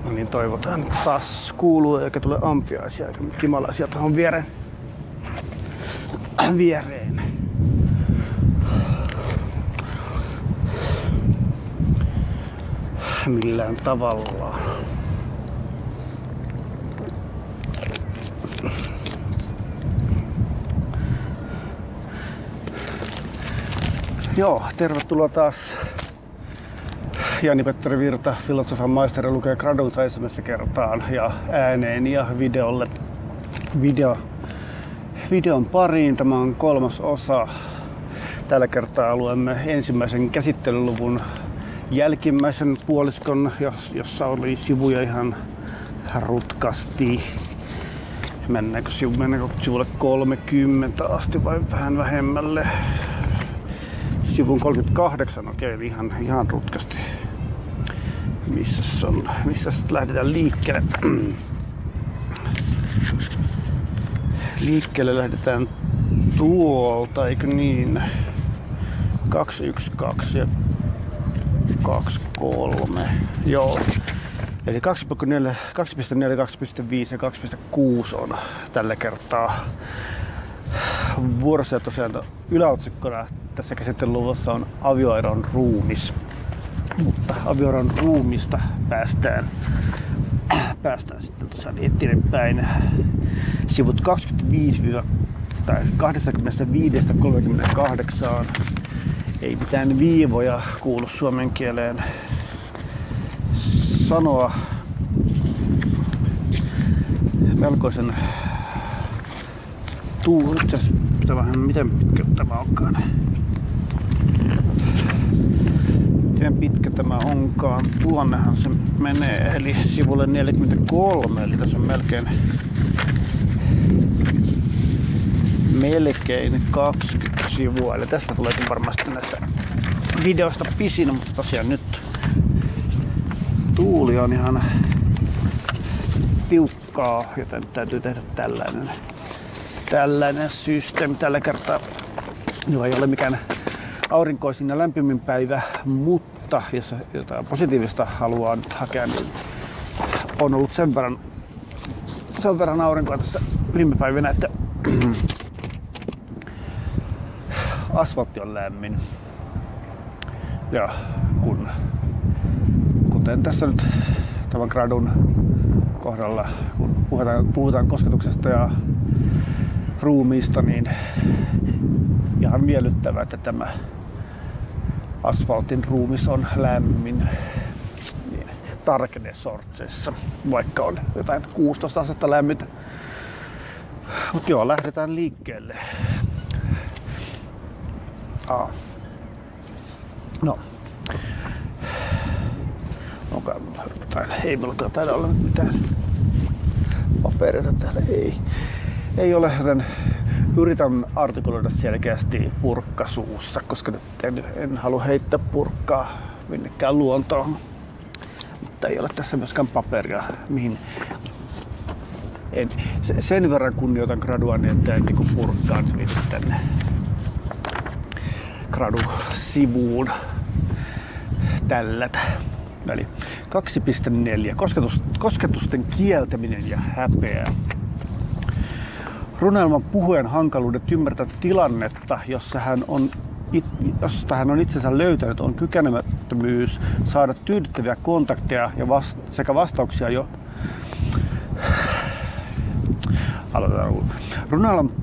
No niin, toivotaan, että taas kuuluu eikä tule ampiaisia eikä kimalaisia tuohon viereen. Millään tavalla. Joo, tervetuloa taas. Jani-Petteri Virta, filosofian maisteri, lukee gradunsa ensimmäistä kertaa ja ääneen ja videolle. Videon pariin. Tämä on 3. osa. Tällä kertaa luemme ensimmäisen käsittelyluvun jälkimmäisen puoliskon, jossa oli sivuja ihan rutkasti. Mennäänkö sivulle 30 asti vai vähän vähemmälle? Sivun 38, okei, eli ihan rutkasti. Mistä lähdetään liikkeelle? Liikkeelle lähdetään tuolta, eikö niin? 212 ja 23. Joo. Eli 2.4, 2.4, 2.5 ja 2.6 on tällä kertaa vuorossa. Tosiaan yläotsikkona tässä käsittelyluvussa on avioeron ruumis. Mutta avioeron ruumista päästään sitten tosiaan eteenpäin. Sivut 25-38. Ei mitään viivoja kuulu suomen kieleen sanoa. Melkoisen itse asiassa vähän miten pitkä tämä onkaan. Miten pitkä tämä onkaan? Tuonnehan se menee, eli sivulle 43, eli tässä on melkein 20 sivua. Eli tästä tuleekin varmasti näistä videoista pisin, mutta tosiaan nyt tuuli on ihan tiukkaa, joten täytyy tehdä tällainen systeemi tällä kertaa, joka ei ole mikään aurinkoisin ja lämpimin päivä, mutta jos jotain positiivista haluaa nyt hakea, niin on ollut sen verran aurinkoa tässä viime päivinä, että asfaltti on lämmin. Ja kuten tässä nyt tämän gradun kohdalla, kun puhutaan kosketuksesta ja ruumiista, niin ihan miellyttävää, että tämä asfaltin ruumis on lämmin. Niin, tarkenee sortsessa, vaikka on jotain 16 astetta lämmintä. Mut joo, lähdetään liikkeelle. No. Onkaan mulla jotain? Ei mullakaan taida olla mitään papereita täällä. Ei ole, joten yritän artikuloida selkeästi purkka suussa, koska nyt en halua heittää purkkaa minnekään luontoon. Mutta ei ole tässä myöskään paperia, mihin sen verran kunnioitan gradua, niin että en niinku purkkaan niitä tänne gradu-sivuun tällätä. Eli 2.4. Kosketusten kieltäminen ja häpeä. Runoilman puhujan hankaluudet ymmärtää tilannetta, jossa hän on itsensä löytänyt, on kykenemättömyys saada tyydyttäviä kontakteja ja sekä vastauksia jo.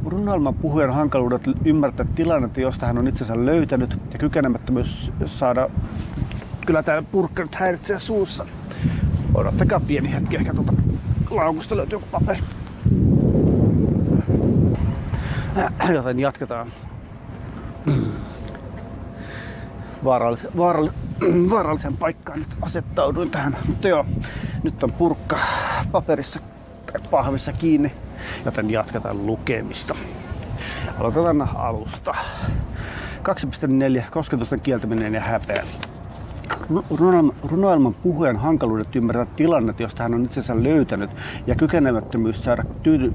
Runoilman puhujan hankaluudet ymmärtää tilannetta, josta hän on itsensä löytänyt ja kykenemättömyys saada. Kyllä tää purkka nyt häiritsee suussa. Odottakaa pieni hetki, ehkä tuolta laukusta löytyy joku paperi. Joten jatketaan. Vaaralliseen paikkaan nyt asettauduin tähän. Mutta joo, nyt on purkka paperissa tai pahvissa kiinni, joten jatketaan lukemista. Aloitetaan alusta. 2.4. Kosketusten kieltäminen ja häpeä. Runoilman puhujan hankaluudet ymmärtää tilannetta, josta hän on itsensä löytänyt, ja kykenemättömyys saada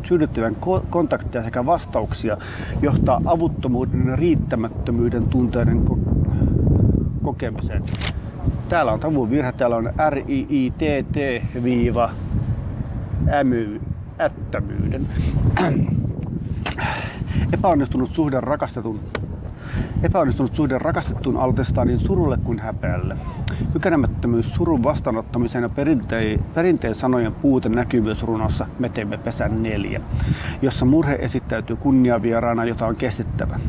tyydyttävän kontakteja sekä vastauksia johtaa avuttomuuden ja riittämättömyyden tunteiden kokemiseen. Täällä on tavun virhe, täällä on riitt-ättämyyden. Epäonnistunut suhde rakastettuun altestaa niin surulle kuin häpeälle. Kykenemättömyys surun vastaanottamiseen ja perinteen sanojen puute näkyy myös runossa Me teemme pesän 4, jossa murhe esittäytyy kunniavieraana, jota on kestettävä.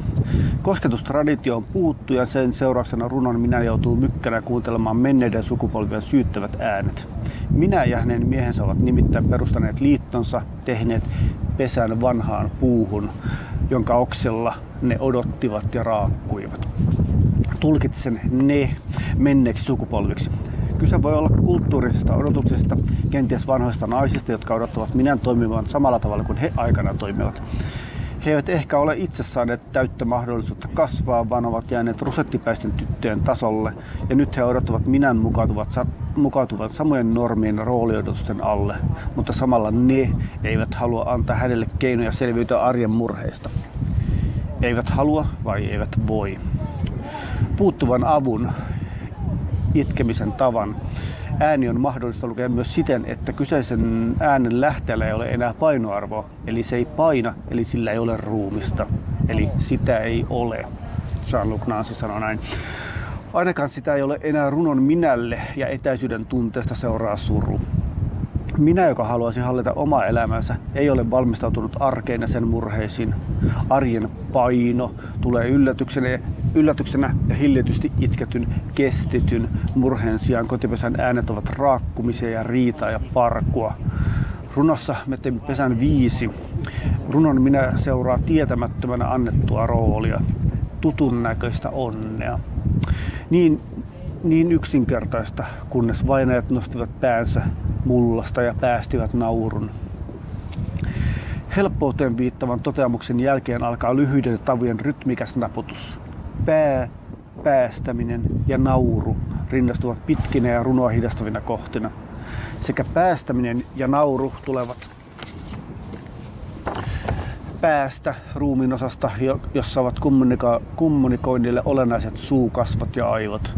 Kosketustraditio on puuttu ja sen seurauksena runon minä joutuu mykkänä kuuntelemaan menneiden sukupolvien syyttävät äänet. Minä ja hänen miehensä ovat nimittäin perustaneet liittonsa, tehneet pesän vanhaan puuhun, jonka oksella ne odottivat ja raakkuivat. Tulkitsen ne menneeksi sukupolviksi. Kyse voi olla kulttuurisista odotuksista, kenties vanhoista naisista, jotka odottavat minän toimivan samalla tavalla kuin he aikanaan toimivat. He eivät ehkä ole itse saaneet täyttä mahdollisuutta kasvaa, vaan ovat jääneet rusettipäisten tyttöjen tasolle, ja nyt he odottavat minän mukautuvat samojen normien rooliodotusten alle, mutta samalla ne eivät halua antaa hänelle keinoja selviytyä arjen murheista. Eivät halua vai eivät voi. Puuttuvan avun, itkemisen tavan ääni on mahdollista lukea myös siten, että kyseisen äänen lähteellä ei ole enää painoarvoa, eli se ei paina, eli sillä ei ole ruumista, eli sitä ei ole. Jean-Luc Nancy sanoi näin. Ainakaan sitä ei ole enää runon minälle ja etäisyyden tunteesta seuraa suru. Minä, joka haluaisi hallita omaa elämänsä, ei ole valmistautunut arkeen ja sen murheisiin. Arjen paino tulee yllätyksenä ja hillitysti itketyn, kestetyn murheen sijaan kotipesän äänet ovat raakkumisia ja riitaa ja parkua. Runossa Me teemme pesän 5. Runon minä seuraa tietämättömänä annettua roolia, tutun näköistä onnea. Niin yksinkertaista, kunnes vainajat nostivat päänsä mullasta ja päästivät naurun. Helppouteen viittavan toteamuksen jälkeen alkaa lyhyiden tavujen rytmikäs naputus. Päästäminen ja nauru rinnastuvat pitkinä ja runoa hidastavina kohtina. Sekä päästäminen ja nauru tulevat päästä ruumiinosasta, jossa ovat kommunikoinnille olennaiset suukasvot ja aivot.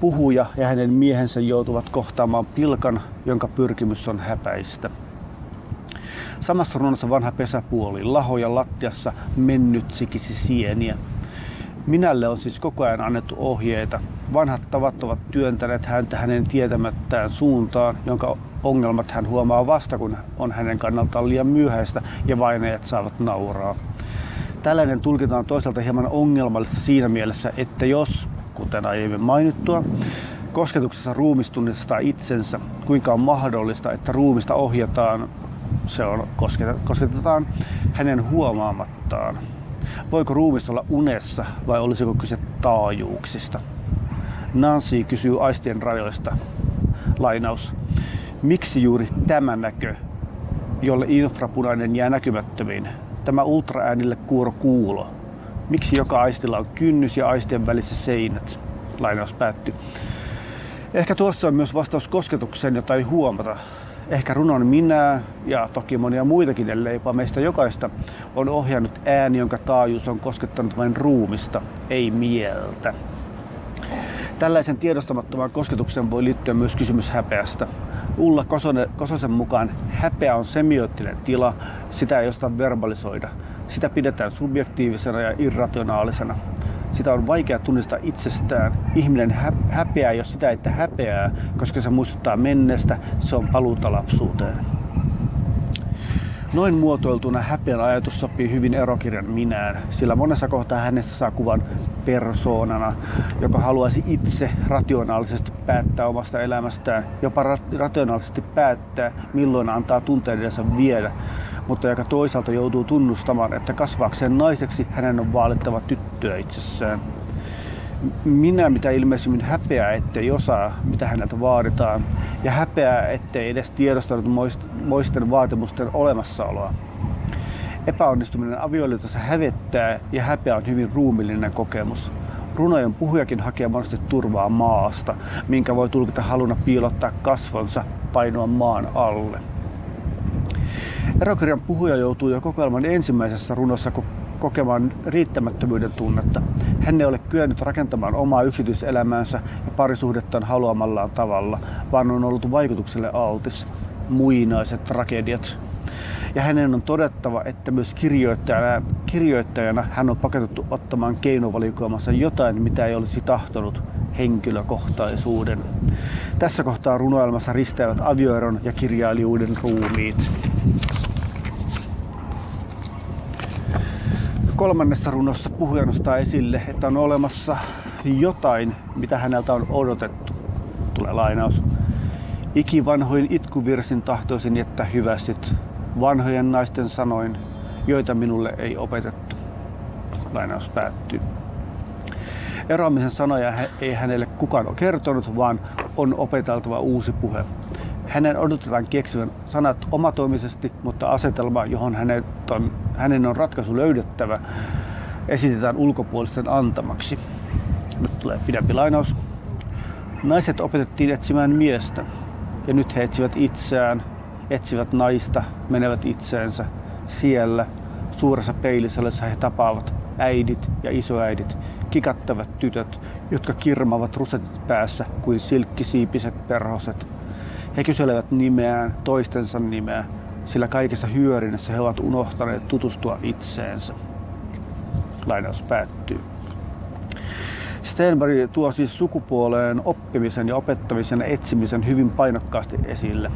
Puhuja ja hänen miehensä joutuvat kohtaamaan pilkan, jonka pyrkimys on häpäistä. Samassa runossa vanha pesäpuoli, lahoja lattiassa mennyt sikisi sieniä. Minälle on siis koko ajan annettu ohjeita. Vanhat tavat ovat työntäneet häntä hänen tietämättään suuntaan, jonka ongelmat hän huomaa vasta, kun on hänen kannaltaan liian myöhäistä ja vainajat saavat nauraa. Tällainen tulkitaan toisaalta hieman ongelmallista siinä mielessä, että jos, kuten aiemmin mainittua, kosketuksessa ruumis tunnistaa itsensä, kuinka on mahdollista, että ruumista ohjataan, kosketetaan hänen huomaamattaan. Voiko ruumis olla unessa vai olisiko kyse taajuuksista? Nancy kysyy aistien rajoista. Lainaus. Miksi juuri tämä näkö, jolle infrapunainen jää näkymättömiin? Tämä ultraäänille kuuro kuulo. Miksi joka aistilla on kynnys ja aistien välissä seinät? Lainaus päättyy. Ehkä tuossa on myös vastaus kosketukseen, jota ei huomata. Ehkä runon minää ja toki monia muitakin, ellei jopa meistä jokaista, on ohjannut ääni, jonka taajuus on koskettanut vain ruumista, ei mieltä. Tällaisen tiedostamattoman kosketuksen voi liittyä myös kysymys häpeästä. Ulla Kososen mukaan häpeä on semioottinen tila, sitä ei osata verbalisoida. Sitä pidetään subjektiivisena ja irrationaalisena. Sitä on vaikea tunnistaa itsestään. Ihminen häpeää, jos sitä ei häpeää, koska se muistuttaa menneestä, se on paluuta lapsuuteen. Noin muotoiltuna häpeän ajatus sopii hyvin erokirjan minään, sillä monessa kohtaa hänestä saa kuvan persoonana, joka haluaisi itse rationaalisesti päättää omasta elämästään, jopa rationaalisesti päättää, milloin antaa tunteidensa viedä, mutta joka toisaalta joutuu tunnustamaan, että kasvaakseen naiseksi hänen on vaalittava tyttöä itsessään. Minä mitä ilmeisimmin häpeää, ettei osaa, mitä häneltä vaaditaan, ja häpeää, ettei edes tiedostanut moisten vaatimusten olemassaoloa. Epäonnistuminen avioliitossa hävettää ja häpeä on hyvin ruumiillinen kokemus. Runojen puhujakin hakee monesti turvaa maasta, minkä voi tulkita haluna piilottaa kasvonsa painoa maan alle. Erokirjan puhuja joutuu jo kokoelman ensimmäisessä runossa kokemaan riittämättömyyden tunnetta. Hän ei ole kyennyt rakentamaan omaa yksityiselämäänsä ja parisuhdettaan haluamallaan tavalla, vaan on ollut vaikutukselle altis. Muinaiset tragediat. Ja hänen on todettava, että myös kirjoittajana hän on pakotettu ottamaan keinovalikoimansa jotain, mitä ei olisi tahtonut, henkilökohtaisuuden. Tässä kohtaa runoelmassa risteävät avioeron ja kirjailijuuden ruumiit. Kolmannessa runossa puhuja nostaa esille, että on olemassa jotain, mitä häneltä on odotettu. Tulee lainaus. Ikivanhoin itkuvirsin tahtoisin, että hyvästit vanhojen naisten sanoin, joita minulle ei opetettu. Lainaus päättyy. Eroamisen sanoja ei hänelle kukaan ole kertonut, vaan on opeteltava uusi puhe. Hänen odotetaan keksivän sanat omatoimisesti, mutta asetelma, johon hänen on ratkaisu löydettävä, esitetään ulkopuolisten antamaksi. Nyt tulee pidempi lainaus. Naiset opetettiin etsimään miestä, ja nyt he etsivät itseään, etsivät naista, menevät itseensä. Siellä, suuressa peilisalissa he tapaavat äidit ja isoäidit, kikattavat tytöt, jotka kirmavat rusetit päässä kuin silkkisiipiset perhoset. He kyselevät nimeään, toistensa nimeä, sillä kaikessa hyörinnässä he ovat unohtaneet tutustua itseensä. Lainaus päättyy. Stenberg tuo siis sukupuoleen oppimisen ja opettamisen ja etsimisen hyvin painokkaasti esille.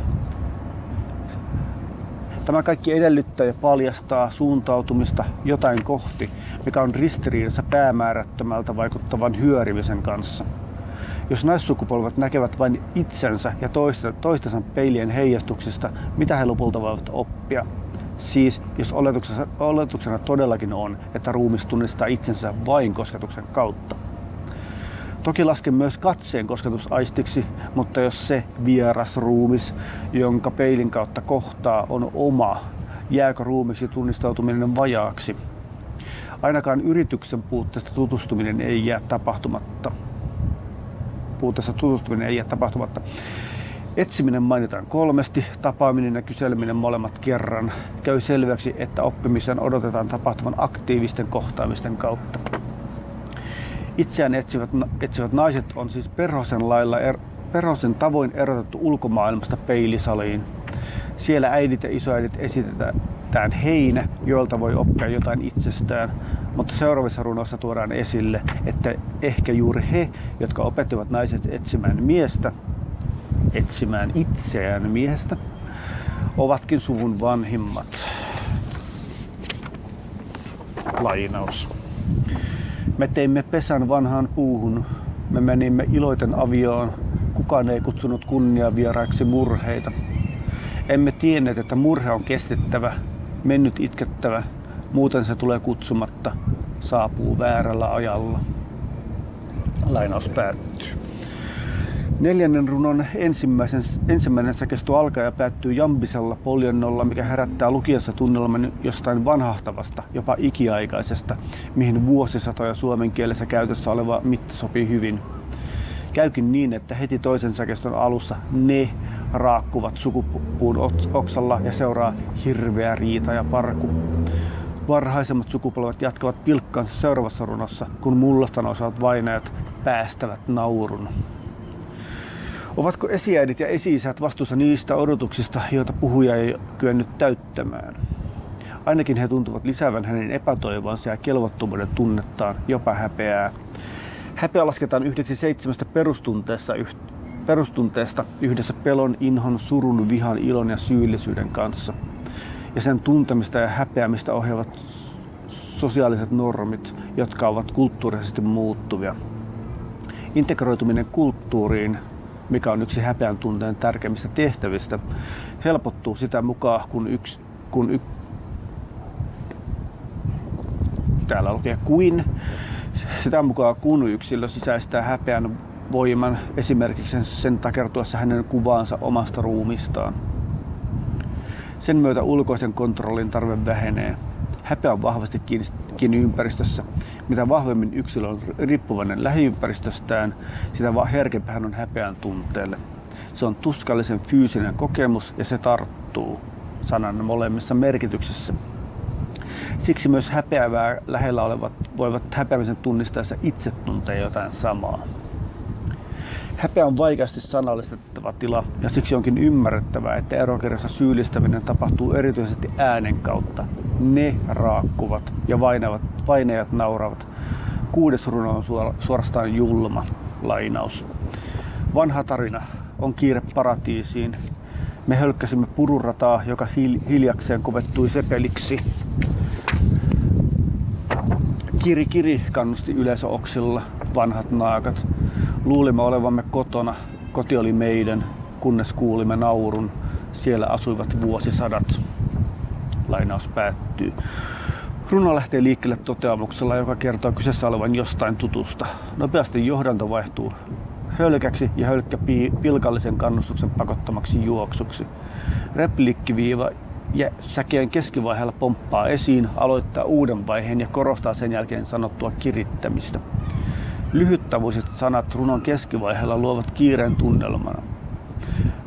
Tämä kaikki edellyttää ja paljastaa suuntautumista jotain kohti, mikä on ristiriidassa päämäärättömältä vaikuttavan hyörimisen kanssa. Jos naissukupolvet näkevät vain itsensä ja toistensa peilien heijastuksista, mitä he lopulta voivat oppia? Siis, jos oletuksena todellakin on, että ruumis tunnistaa itsensä vain kosketuksen kautta. Toki lasken myös katseen kosketusaistiksi, mutta jos se vieras ruumis, jonka peilin kautta kohtaa, on oma, jääkö ruumiksi tunnistautuminen vajaaksi? Ainakaan yrityksen puutteesta tutustuminen ei jää tapahtumatta. Etsiminen mainitaan 3, tapaaminen ja kyseleminen molemmat kerran. Käy selväksi, että oppimisen odotetaan tapahtuvan aktiivisten kohtaamisten kautta. Itseään etsivät naiset on siis perhosen tavoin erotettu ulkomaailmasta peilisaliin. Siellä äidit ja isoäidit esitetään heinä, joilta voi oppia jotain itsestään, mutta seuraavissa runoissa tuodaan esille, että ehkä juuri he, jotka opettivat naiset etsimään itseään miestä, ovatkin suvun vanhimmat. Lainaus. Me teimme pesän vanhaan puuhun, me menimme iloiten avioon, kukaan ei kutsunut kunniavieraiksi murheita. Emme tienneet, että murhe on kestettävä, mennyt itkettävä, muuten se tulee kutsumatta, saapuu väärällä ajalla. Lainaus päättyy. 4. runon ensimmäinen säkeistö alkaa ja päättyy jambisella poljennolla, mikä herättää lukijassa tunnelman jostain vanhahtavasta, jopa ikiaikaisesta, mihin vuosisatoja suomen kielessä käytössä oleva mitta sopii hyvin. Käykin niin, että heti toisen säkeistön alussa ne raakkuvat sukupuun oksalla ja seuraa hirveä riita ja parku. Varhaisemmat sukupolvet jatkavat pilkkaansa seuraavassa runossa, kun mullasta nousevat vainajat päästävät naurun. Ovatko esiäidit ja esi-isät vastuussa niistä odotuksista, joita puhuja ei kyennyt täyttämään? Ainakin he tuntuvat lisäävän hänen epätoivonsa ja kelvottomuuden tunnettaan, jopa häpeää. Häpeä lasketaan yhdeksi 7 perustunteesta yhdessä pelon, inhon, surun, vihan, ilon ja syyllisyyden kanssa. Ja sen tuntemista ja häpeämistä ohjaavat sosiaaliset normit, jotka ovat kulttuurisesti muuttuvia. Integroituminen kulttuuriin, mikä on yksi häpeän tunteen tärkeimmistä tehtävistä, helpottuu sitä mukaan, kun yksilö sisäistää häpeän voiman, esimerkiksi sen takertuessa hänen kuvaansa omasta ruumistaan. Sen myötä ulkoisen kontrollin tarve vähenee. Häpeä on vahvasti kiinni ympäristössä. Mitä vahvemmin yksilö on riippuvainen lähiympäristöstään, sitä herkempi hän on häpeän tunteelle. Se on tuskallisen fyysinen kokemus ja se tarttuu sanan molemmissa merkityksissä. Siksi myös häpeävää lähellä olevat voivat häpeämisen tunnistaessa itse tuntea jotain samaa. Häpeä on vaikeasti sanallistettava tila ja siksi onkin ymmärrettävää, että erokirjassa syyllistäminen tapahtuu erityisesti äänen kautta. Ne raakkuvat ja vainajat nauravat. 6. runo on suorastaan julma lainaus. Vanha tarina on kiire paratiisiin. Me hölkkäsimme pururataa, joka hiljakseen kovettui sepeliksi. Kiri kiri kannusti yleisöoksilla vanhat naakat. Luulimme olevamme kotona, koti oli meidän, kunnes kuulimme naurun. Siellä asuivat vuosisadat. Lainaus päättyy. Runo lähtee liikkeelle toteamuksella, joka kertoo kyseessä olevan jostain tutusta. Nopeasti johdanto vaihtuu hölkäksi ja hölkkä pilkallisen kannustuksen pakottamaksi juoksuksi. Repliikkiviiva ja säkeen keskivaiheella pomppaa esiin, aloittaa uuden vaiheen ja korostaa sen jälkeen sanottua kirittämistä. Lyhyttavuiset sanat runon keskivaiheella luovat kiireen tunnelmana.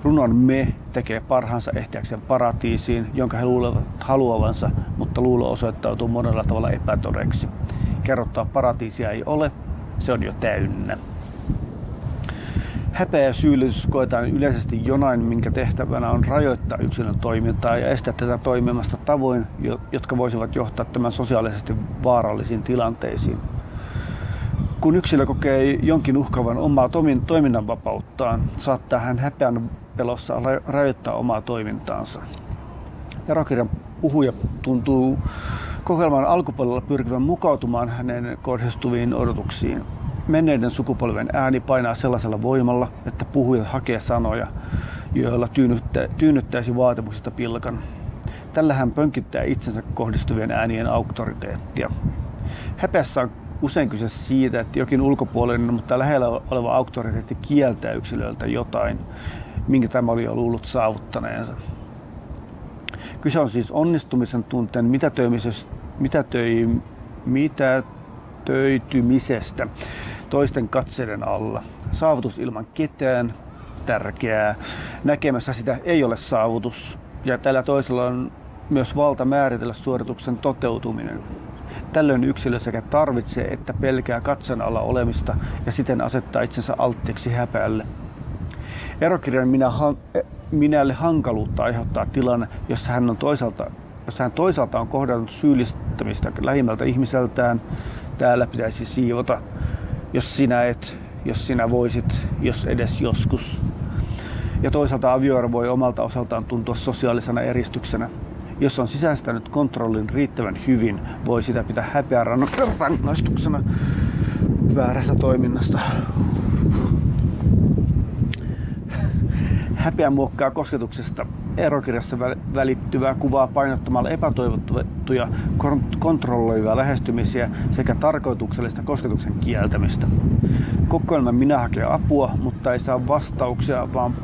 Runon me tekee parhaansa ehtiäkseen paratiisiin, jonka he luulevat haluavansa, mutta luulo osoittautuu monella tavalla epätodeksi. Kerrottaa paratiisia ei ole, se on jo täynnä. Häpeä ja syyllisyys koetaan yleisesti jonain, minkä tehtävänä on rajoittaa yksilön toimintaa ja estää tätä toimimasta tavoin, jotka voisivat johtaa tämän sosiaalisesti vaarallisiin tilanteisiin. Kun yksilö kokee jonkin uhkaavan omaa toiminnanvapauttaan, saattaa hän häpeän pelossa rajoittaa omaa toimintaansa. Erokirjan puhuja tuntuu kokeilman alkupuolella pyrkivän mukautumaan hänen kohdistuviin odotuksiin. Menneiden sukupolven ääni painaa sellaisella voimalla, että puhuja hakee sanoja, joilla tyynnyttäisi vaatimuksista pilkan. Tällä hän pönkittää itsensä kohdistuvien äänien auktoriteettia. Häpeässä on usein kyse siitä, että jokin ulkopuolinen, mutta lähellä oleva auktoriteetti kieltää yksilöltä jotain, minkä tämä oli jo luullut saavuttaneensa. Kyse on siis onnistumisen tunteen mitätöitymisestä toisten katseiden alla. Saavutus ilman ketään, tärkeää. Näkemässä sitä ei ole saavutus, ja tällä toisella on myös valta määritellä suorituksen toteutuminen. Tällöin yksilö sekä tarvitsee että pelkää katson alla olemista ja siten asettaa itsensä alttiiksi häpeälle. Erokirjan minälle hankaluutta aiheuttaa tilanne, jossa hän toisaalta on kohdannut syyllistämistä lähimmältä ihmiseltään. Täällä pitäisi siivota, jos sinä et, jos sinä voisit, jos edes joskus. Ja toisaalta avioero voi omalta osaltaan tuntua sosiaalisena eristyksenä. Jos on sisäistänyt kontrollin riittävän hyvin, voi sitä pitää häpeärangaistuksena väärästä toiminnasta. Häpeä muokkaa kosketuksesta erokirjassa välittyvää kuvaa painottamalla epätoivottuja kontrolloivia lähestymisiä sekä tarkoituksellista kosketuksen kieltämistä. Kokoelma minä hakee apua, mutta ei saa vastauksia, vaan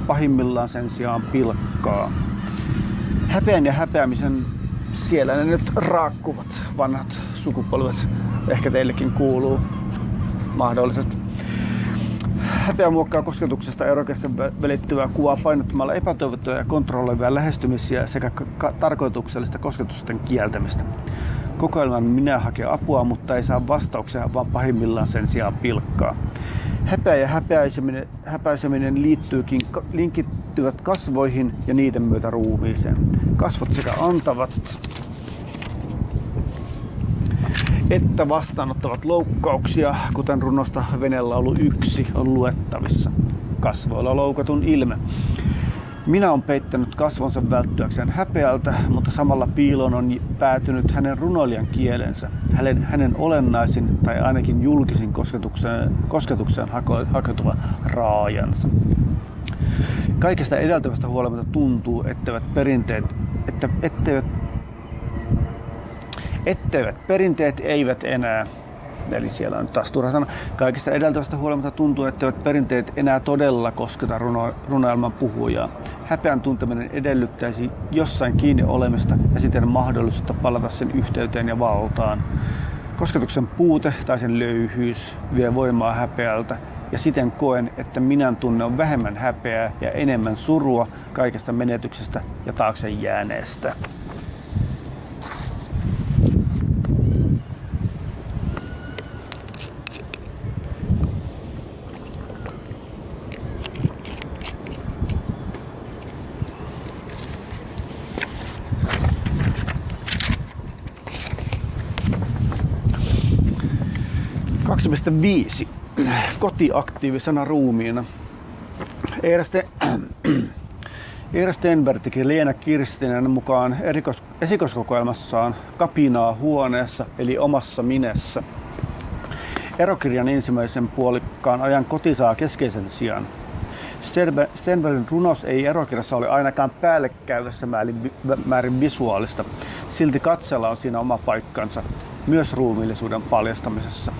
pahimmillaan sen sijaan pilkkaa. Häpeän ja häpeämisen siellä ne nyt raakkuvat vanhat sukupolvet. Ehkä teillekin kuuluu mahdollisesti. Häpeä muokkaa kosketuksesta erokirjassa välittyvää kuvaa painottamalla epätoivottuja ja kontrolloivia lähestymisiä sekä tarkoituksellista kosketusten kieltämistä. Kokoelman minä hakee apua, mutta ei saa vastauksia, vaan pahimmillaan sen sijaan pilkkaa. Häpeä ja häpäiseminen linkittyvät kasvoihin ja niiden myötä ruumiiseen. Kasvot sekä antavat että vastaanottavat loukkauksia, kuten runosta Venelaulu 1 on luettavissa. Kasvoilla loukatun ilme. Minä on peittänyt kasvonsa välttyäkseen häpeältä, mutta samalla piiloon on päätynyt hänen runoilijan kielensä, hänen olennaisin tai ainakin julkisin kosketukseen hakeutuva raajansa. Kaikesta edeltävästä huolimatta tuntuu, etteivät perinteet eivät enää, eli siellä on taas turha sana, kaikesta edeltävästä huolimatta tuntuu, etteivät perinteet enää todella kosketa runoilman puhujaa. Häpeän tunteminen edellyttäisi jossain kiinni olemista ja siten mahdollisuutta palata sen yhteyteen ja valtaan. Kosketuksen puute tai sen löyhyys vie voimaa häpeältä ja siten koen, että minän tunne on vähemmän häpeää ja enemmän surua kaikesta menetyksestä ja taakse jääneestä. 1.5. Koti aktiivisena ruumiina. Eera Stenberg teki Leena Kirstinen mukaan esikoiskokoelmassaan Kapinaa huoneessa eli omassa minessä. Erokirjan ensimmäisen puolikkaan ajan koti saa keskeisen sijan. Stenbergin runos ei erokirjassa ole ainakaan päällekkäyvässä määrin visuaalista. Silti katseella on siinä oma paikkansa, myös ruumiillisuuden paljastamisessa.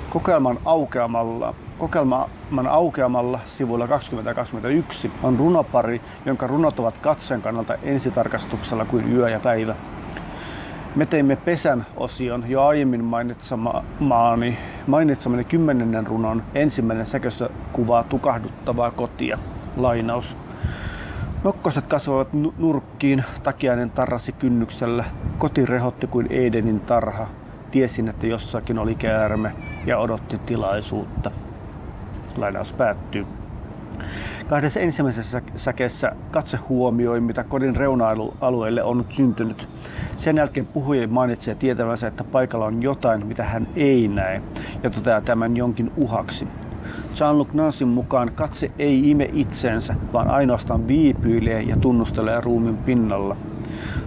Kokoelman aukeamalla sivuilla 20 ja 21 on runopari, jonka runot ovat katseen kannalta ensitarkastuksella kuin yö ja päivä. Me teimme pesän osion jo aiemmin mainitsemani 10. runon ensimmäinen säkeistö kuvaa tukahduttavaa kotia. Lainaus. Nokkoset kasvavat nurkkiin, takiainen tarrasi kynnyksellä. Koti rehotti kuin Edenin tarha. Tiesin, että jossakin oli käärme ja odotti tilaisuutta. Lainaus päättyy. Kahdessa ensimmäisessä säkeessä katse huomioi, mitä kodin reuna-alueelle on nyt syntynyt. Sen jälkeen puhuja mainitsee tietävänsä, että paikalla on jotain, mitä hän ei näe, ja toteaa tämän jonkin uhaksi. Jean-Luc Nancyn mukaan katse ei ime itseensä, vaan ainoastaan viipyilee ja tunnustelee ruumiin pinnalla.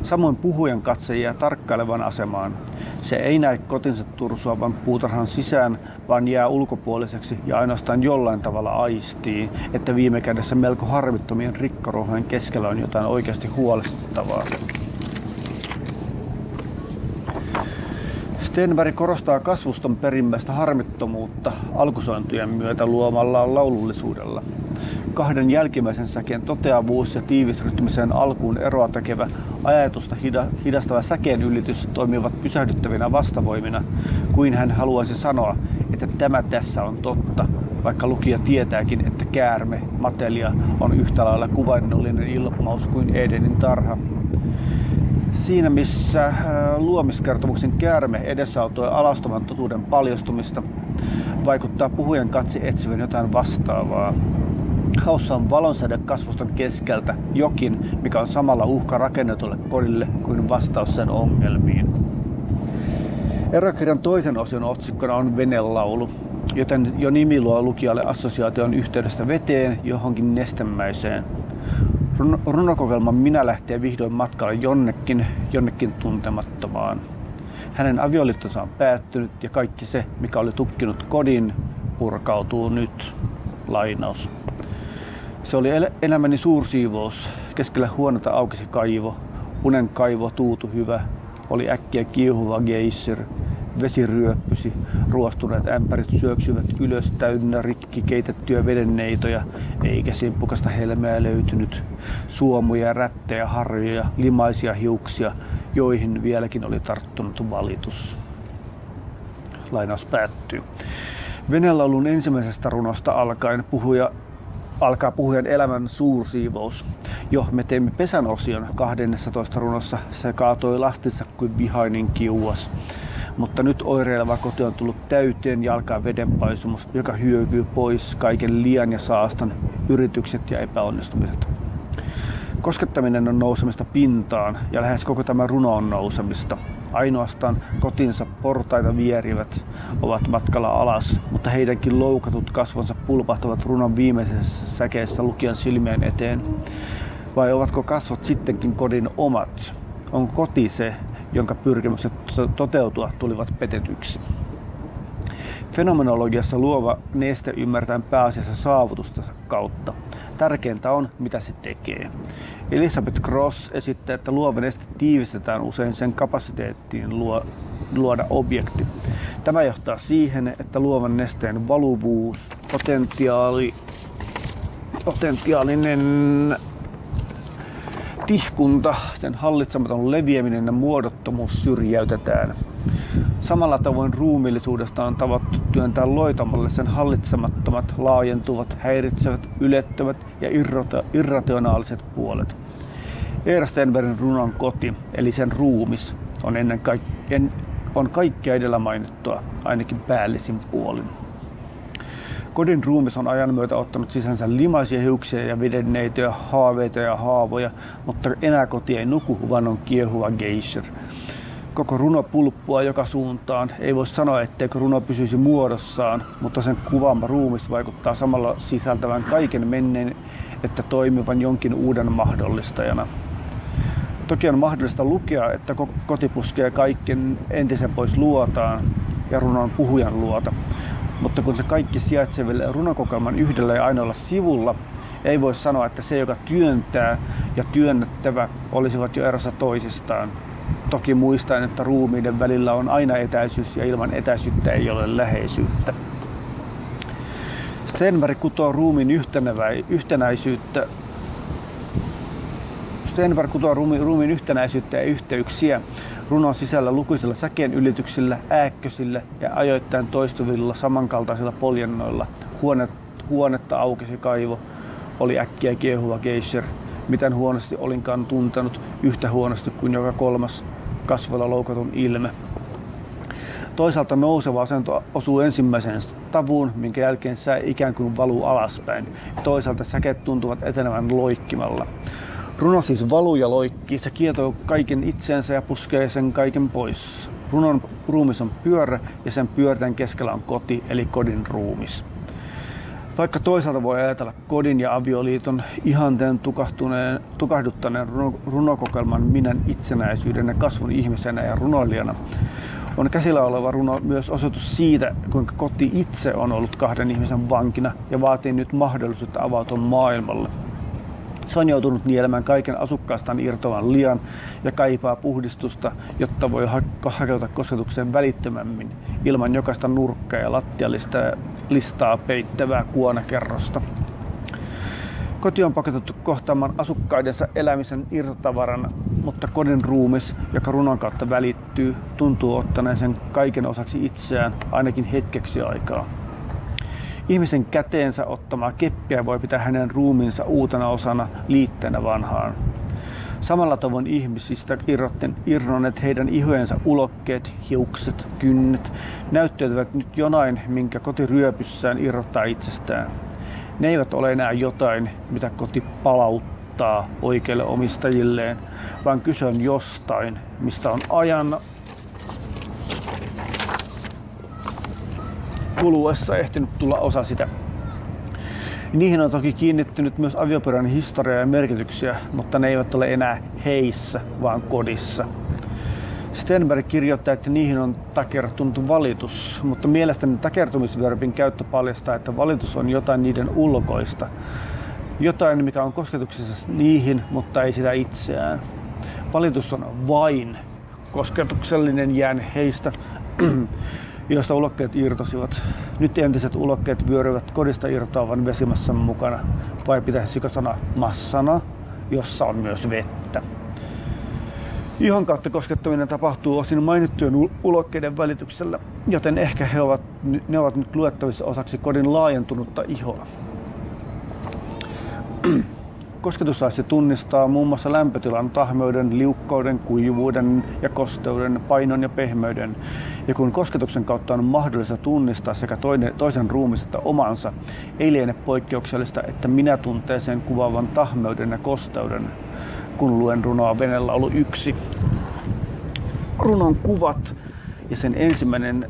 Samoin puhujan katse jää tarkkailevan asemaan. Se ei näe kotinsa tursuavan puutarhan sisään, vaan jää ulkopuoliseksi ja ainoastaan jollain tavalla aistii, että viime kädessä melko harvittomien rikkaruohojen keskellä on jotain oikeasti huolestuttavaa. Stenberg korostaa kasvuston perimmäistä harmittomuutta alkusointujen myötä luomallaan laulullisuudella. Kahden jälkimmäisen säkeen toteavuus ja tiivisrytmiseen alkuun eroa tekevä ajatusta hidastava säkeen ylitys toimivat pysähdyttävinä vastavoimina, kuin hän haluaisi sanoa, että tämä tässä on totta, vaikka lukija tietääkin, että käärme, matelia, on yhtä lailla kuvainnollinen ilmaus kuin Edenin tarha. Siinä missä luomiskertomuksen käärme edesautoi alastoman totuuden paljastumista, vaikuttaa puhujan katse etsivän jotain vastaavaa. Haussa on valonsäde kasvuston keskeltä, jokin, mikä on samalla uhka rakennetulle kodille kuin vastaus sen ongelmiin. Erokirjan toisen osion otsikkona on venelaulu, joten jo nimi luo lukijalle assosiaation yhteydestä veteen johonkin nestemäiseen. Runokokelman minä lähtee vihdoin matkalle jonnekin tuntemattomaan. Hänen avioliittonsa on päättynyt ja kaikki se, mikä oli tukkinut kodin, purkautuu nyt. Lainaus. Se oli elämäni suursiivous. Keskellä huonota aukesi kaivo. Unen kaivo tuutu hyvä. Oli äkkiä kiuhuva geissir. Vesi ryöppysi. Ruostuneet ämpärit syöksyvät ylös täynnä rikki keitettyjä vedenneitoja. Eikä simpukasta helmeä löytynyt. Suomuja, rättejä, harjoja, limaisia hiuksia, joihin vieläkin oli tarttunut valitus. Lainaus päättyy. Venelaulun ensimmäisestä runosta alkaa puhujan elämän suursiivous. Jo me teimme pesän osion 12 runossa. Se kaatoi lastissa kuin vihainen kiuas. Mutta nyt oireileva koti on tullut täyteen ja alkaa vedenpaisumus, joka hyökyy pois kaiken liian ja saastan, yritykset ja epäonnistumiset. Koskettaminen on nousemista pintaan ja lähes koko tämä runo on nousemista. Ainoastaan kotinsa portaita vierivät ovat matkalla alas, mutta heidänkin loukatut kasvonsa pulpahtavat runon viimeisessä säkeessä lukijan silmien eteen. Vai ovatko kasvot sittenkin kodin omat? Onko koti se, jonka pyrkimykset toteutua tulivat petetyksi? Fenomenologiassa luova neste ymmärretään pääasiassa saavutusta kautta. Tärkeintä on, mitä se tekee. Elisabeth Gross esittää, että luova neste tiivistetään usein sen kapasiteettiin luoda objekti. Tämä johtaa siihen, että luovan nesteen valuvuus, potentiaalinen tihkunta, sen hallitsematon leviäminen ja muodottomuus syrjäytetään. Samalla tavoin ruumiillisuudesta on tavattu työntää loitamalle sen hallitsemattomat, laajentuvat, häiritsevät, ylettömät ja irrationaaliset puolet. Eera Stenbergin runon koti, eli sen ruumis, on kaikkea edellä mainittua, ainakin päällisin puolin. Kodin ruumis on ajan myötä ottanut sisänsä limaisia hiuksia ja vedenneitoja, haaveita ja haavoja, mutta enää koti ei nuku, vaan on kiehuva geissir. koko runo pulppua joka suuntaan. Ei voi sanoa, etteikö runo pysyisi muodossaan, mutta sen kuvaama ruumis vaikuttaa samalla sisältävän kaiken menneen, että toimivan jonkin uuden mahdollistajana. Toki on mahdollista lukea, että koti puskee kaiken entisen pois luotaan ja runon puhujan luota. Mutta kun se kaikki sijaitsee runokokoelman yhdellä ja ainoalla sivulla, ei voi sanoa, että se, joka työntää ja työnnettävä olisivat jo erossa toisistaan. Toki muistaen, että ruumiiden välillä on aina etäisyys ja ilman etäisyyttä ei ole läheisyyttä. Stenberg kutoo ruumiin yhtenäisyyttä ja yhteyksiä runon sisällä lukuisilla säkeen ylityksillä, ääkkösillä ja ajoittain toistuvilla samankaltaisilla poljennoilla. Huonetta aukesi kaivo, oli äkkiä kiehuva geysir. Miten huonosti olinkaan tuntenut, yhtä huonosti kuin joka kolmas kasvoilla loukatun ilme. Toisaalta nouseva asento osuu ensimmäiseen tavuun, minkä jälkeen sää ikään kuin valuu alaspäin. Toisaalta säkeet tuntuvat etenevän loikkimalla. Runo siis valuu ja loikkii, se kietoo kaiken itseensä ja puskee sen kaiken pois. Runon ruumis on pyörä ja sen pyörän keskellä on koti, eli kodin ruumis. Vaikka toisaalta voi ajatella kodin ja avioliiton ihanteen tukahduttaneen runokokelman minän itsenäisyyden ja kasvun ihmisenä ja runoilijana, on käsillä oleva runo myös osoitus siitä, kuinka koti itse on ollut kahden ihmisen vankina ja vaatii nyt mahdollisuutta avautua maailmalle. Se on joutunut nielemään kaiken asukkaastaan irtoavan lian ja kaipaa puhdistusta, jotta voi hakeutua kosketukseen välittömämmin ilman jokaista nurkkaa ja lattialistaa peittävää kuonakerrosta. Koti on pakotettu kohtaamaan asukkaidensa elämisen irtotavarana, mutta kodin ruumis, joka runon kautta välittyy, tuntuu ottaneen sen kaiken osaksi itseään ainakin hetkeksi aikaa. Ihmisen käteensä ottamaa keppiä voi pitää hänen ruumiinsa uutena osana liitteenä vanhaan. Samalla tavoin ihmisistä irronneet heidän ihojensa ulokkeet, hiukset, kynnet näyttäytyvät nyt jonain, minkä koti ryöpyssään irrottaa itsestään. Ne eivät ole enää jotain, mitä koti palauttaa oikeille omistajilleen, vaan kyse on jostain, mistä on ajan kuluessa ehtinyt tulla osa sitä. Niihin on toki kiinnittynyt myös avioperän historia ja merkityksiä, mutta ne eivät ole enää heissä, vaan kodissa. Stenberg kirjoittaa, että niihin on takertunut valitus, mutta mielestäni takertumisverbin käyttö paljastaa, että valitus on jotain niiden ulkoista. Jotain, mikä on kosketuksessa niihin, mutta ei sitä itseään. Valitus on vain kosketuksellinen jään heistä, joista ulokkeet irtosivat. Nyt entiset ulokkeet vyöryvät kodista irtoavan vesimassan mukana, vai pitäisikö sanoa massana, jossa on myös vettä. Ihon kautta koskettaminen tapahtuu osin mainittujen ulokkeiden välityksellä, joten ehkä ne ovat nyt luettavissa osaksi kodin laajentunutta ihoa. Kosketusaisti tunnistaa muun muassa lämpötilan, tahmeuden, liukkauden, kuivuuden ja kosteuden, painon ja pehmeyden. Ja kun kosketuksen kautta on mahdollista tunnistaa sekä toisen ruumis että omansa, ei liene poikkeuksellista, että minä tunteeseen kuvaavan tahmeuden ja kosteuden, kun luen runoa Venelaulu 1. Runon kuvat ja sen ensimmäisen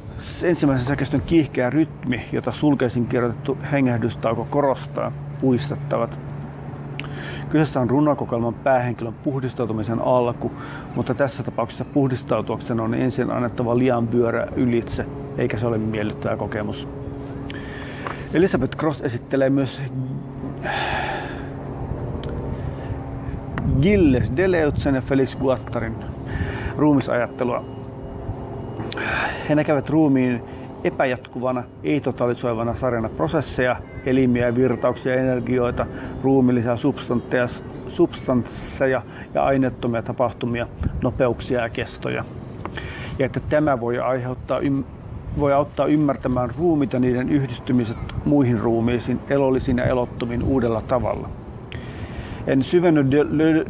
säkeistön kiihkeä rytmi, jota sulkeisin kirjoitettu hengähdystauko korostaa, puistettavat. Kyseessä on runokokoelman päähenkilön puhdistautumisen alku, mutta tässä tapauksessa puhdistautuakseen on ensin annettava lian vyörä ylitse, eikä se ole miellyttävä kokemus. Elisabeth Cross esittelee myös Gilles Deleuzen ja Félix Guattarin ruumisajattelua. He näkevät ruumiin epäjatkuvana, ei-totalisoivana sarjana prosesseja, elimiä, virtauksia, energioita, ruumiillisia substansseja ja aineettomia tapahtumia, nopeuksia ja kestoja. Ja että tämä voi auttaa ymmärtämään ruumit ja niiden yhdistymiset muihin ruumiisiin, elollisiin ja elottomiin uudella tavalla. En syvenny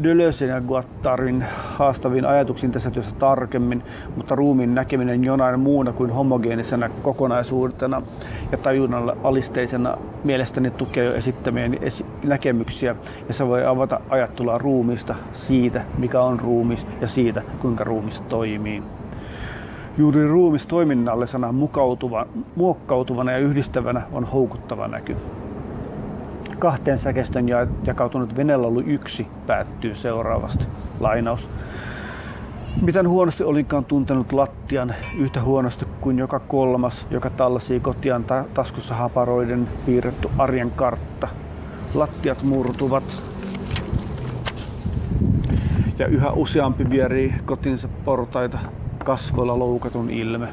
Deleuzen ja Guattarin haastaviin ajatuksiin tässä työssä tarkemmin, mutta ruumiin näkeminen jonain muuna kuin homogeenisena kokonaisuutena ja tajunnalle alisteisena mielestäni tukee jo esittämieni näkemyksiä, ja se voi avata ajattelua ruumiista, siitä mikä on ruumis ja siitä kuinka ruumis toimii. Juuri ruumis toiminnallisena muokkautuvana ja yhdistävänä on houkuttava näky. 2 säkeistön jakautunut venelaulu 1 päättyy seuraavasti. Lainaus. Miten huonosti olinkaan tuntenut lattian, yhtä huonosti kuin joka 3, joka tallasii kotiaan taskussa haparoiden piirretty arjen kartta. Lattiat murtuvat ja yhä useampi vierii kotinsa portaita, kasvoilla loukatun ilme.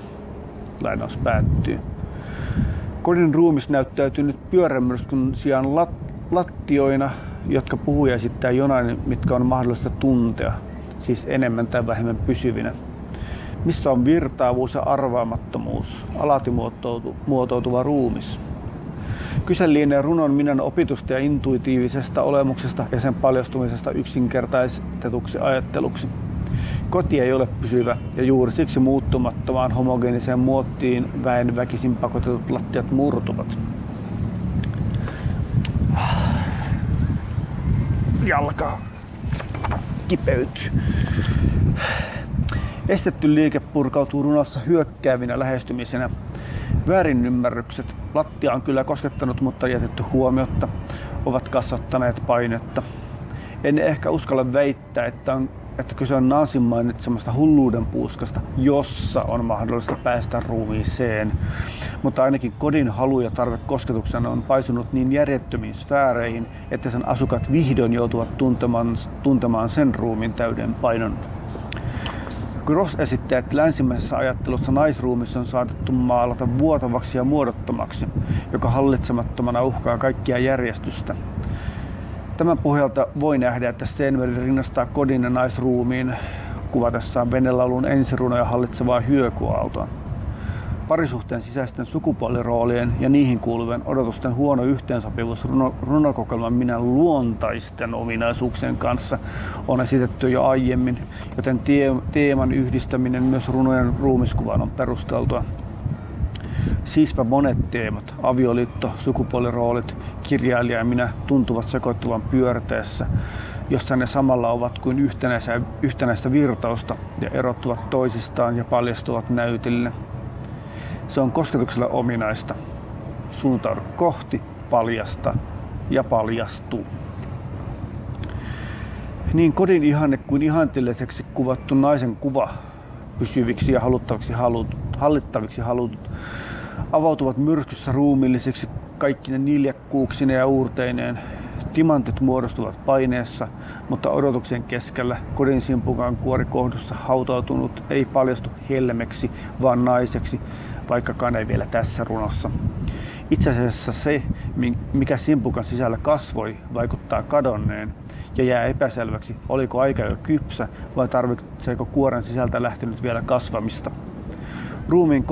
Lainaus päättyy. Kodin ruumis näyttäytyy nyt pyörämyrskyn sijaan lattioina, jotka puhuja esittää jonain, mitkä on mahdollista tuntea, siis enemmän tai vähemmän pysyvinä. Missä on virtaavuus ja arvaamattomuus, alati muotoutuva ruumis. Kyse lienee runon minän opitusta ja intuitiivisesta olemuksesta ja sen paljastumisesta yksinkertaistetuksi ajatteluksi. Koti ei ole pysyvä ja juuri siksi muuttumattomaan homogeeniseen muottiin väen väkisin pakotetut lattiat murtuvat. Jalka kipeytyy. Estetty liike purkautuu runossa hyökkäävinä lähestymisenä. Väärinymmärrykset, lattia on kyllä koskettanut, mutta jätetty huomiotta, ovat kasvattaneet painetta. En ehkä uskalla väittää, että kyse on Nansin mainitsemasta hulluuden puuskasta, jossa on mahdollista päästä ruumiiseen. Mutta ainakin kodin halu ja tarve kosketuksena on paisunut niin järjettömiin sfääreihin, että sen asukkaat vihdoin joutuvat tuntemaan sen ruumiin täyden painon. Gross esittää, että länsimäisessä ajattelussa naisruumissa on saatettu maalata vuotavaksi ja muodottomaksi, joka hallitsemattomana uhkaa kaikkia järjestystä. Tämän pohjalta voi nähdä, että Stenberg rinnastaa kodin ja naisruumiin kuvatessaan venelaulun ensirunoja hallitsevaa hyökyaaltoa. Parisuhteen sisäisten sukupuoliroolien ja niihin kuuluvien odotusten huono yhteensopivuus runokokelman minän luontaisten ominaisuuksien kanssa on esitetty jo aiemmin, joten teeman yhdistäminen myös runojen ruumiskuvaan on perusteltua. Siispä monet teemat, avioliitto, sukupuoliroolit, kirjailija ja minä tuntuvat sekoittuvan pyörteessä, jossa ne samalla ovat kuin yhtenäistä virtausta ja erottuvat toisistaan ja paljastuvat näytille. Se on kosketukselle ominaista. Suuntaudu kohti, paljasta ja paljastuu. Niin kodin ihanne kuin ihanteelliseksi kuvattu naisen kuva, pysyviksi ja hallittaviksi halutut, avautuvat myrskyssä ruumiillisiksi kaikkine niljakkuuksine ja uurteineen. Timantit muodostuvat paineessa, mutta odotuksen keskellä kodin simpukan kuorikohdussa hautautunut ei paljastu helmeksi, vaan naiseksi, vaikkakaan ei vielä tässä runossa. Itse asiassa se, mikä simpukan sisällä kasvoi, vaikuttaa kadonneen ja jää epäselväksi, oliko aika jo kypsä vai tarvitseeko kuoren sisältä lähtenyt vielä kasvamista. Ruumiin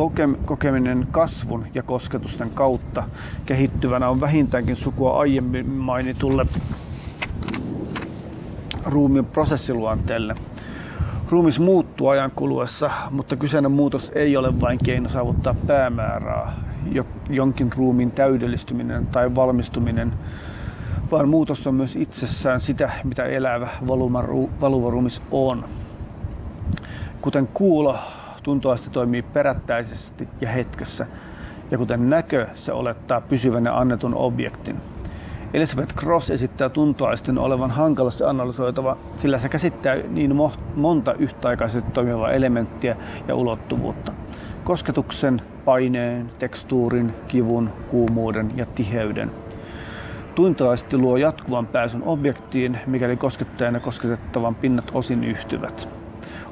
kokeminen kasvun ja kosketusten kautta kehittyvänä on vähintäänkin sukua aiemmin mainitulle ruumiin prosessiluonteelle. Ruumis muuttuu ajan kuluessa, mutta kyseinen muutos ei ole vain keino saavuttaa päämäärää, jonkin ruumiin täydellistyminen tai valmistuminen, vaan muutos on myös itsessään sitä, mitä elävä valuva ruumis on. Kuten kuulo, tuntoaiste toimii perättäisesti ja hetkessä, ja kuten näkö, se olettaa pysyvänä annetun objektin. Elizabeth Gross esittää tuntoaistin olevan hankalasti analysoitava, sillä se käsittää niin monta yhtäaikaisesti toimivaa elementtiä ja ulottuvuutta. Kosketuksen, paineen, tekstuurin, kivun, kuumuuden ja tiheyden. Tuntoaisti luo jatkuvan pääsyn objektiin, mikäli koskettajan ja kosketettavan pinnat osin yhtyvät.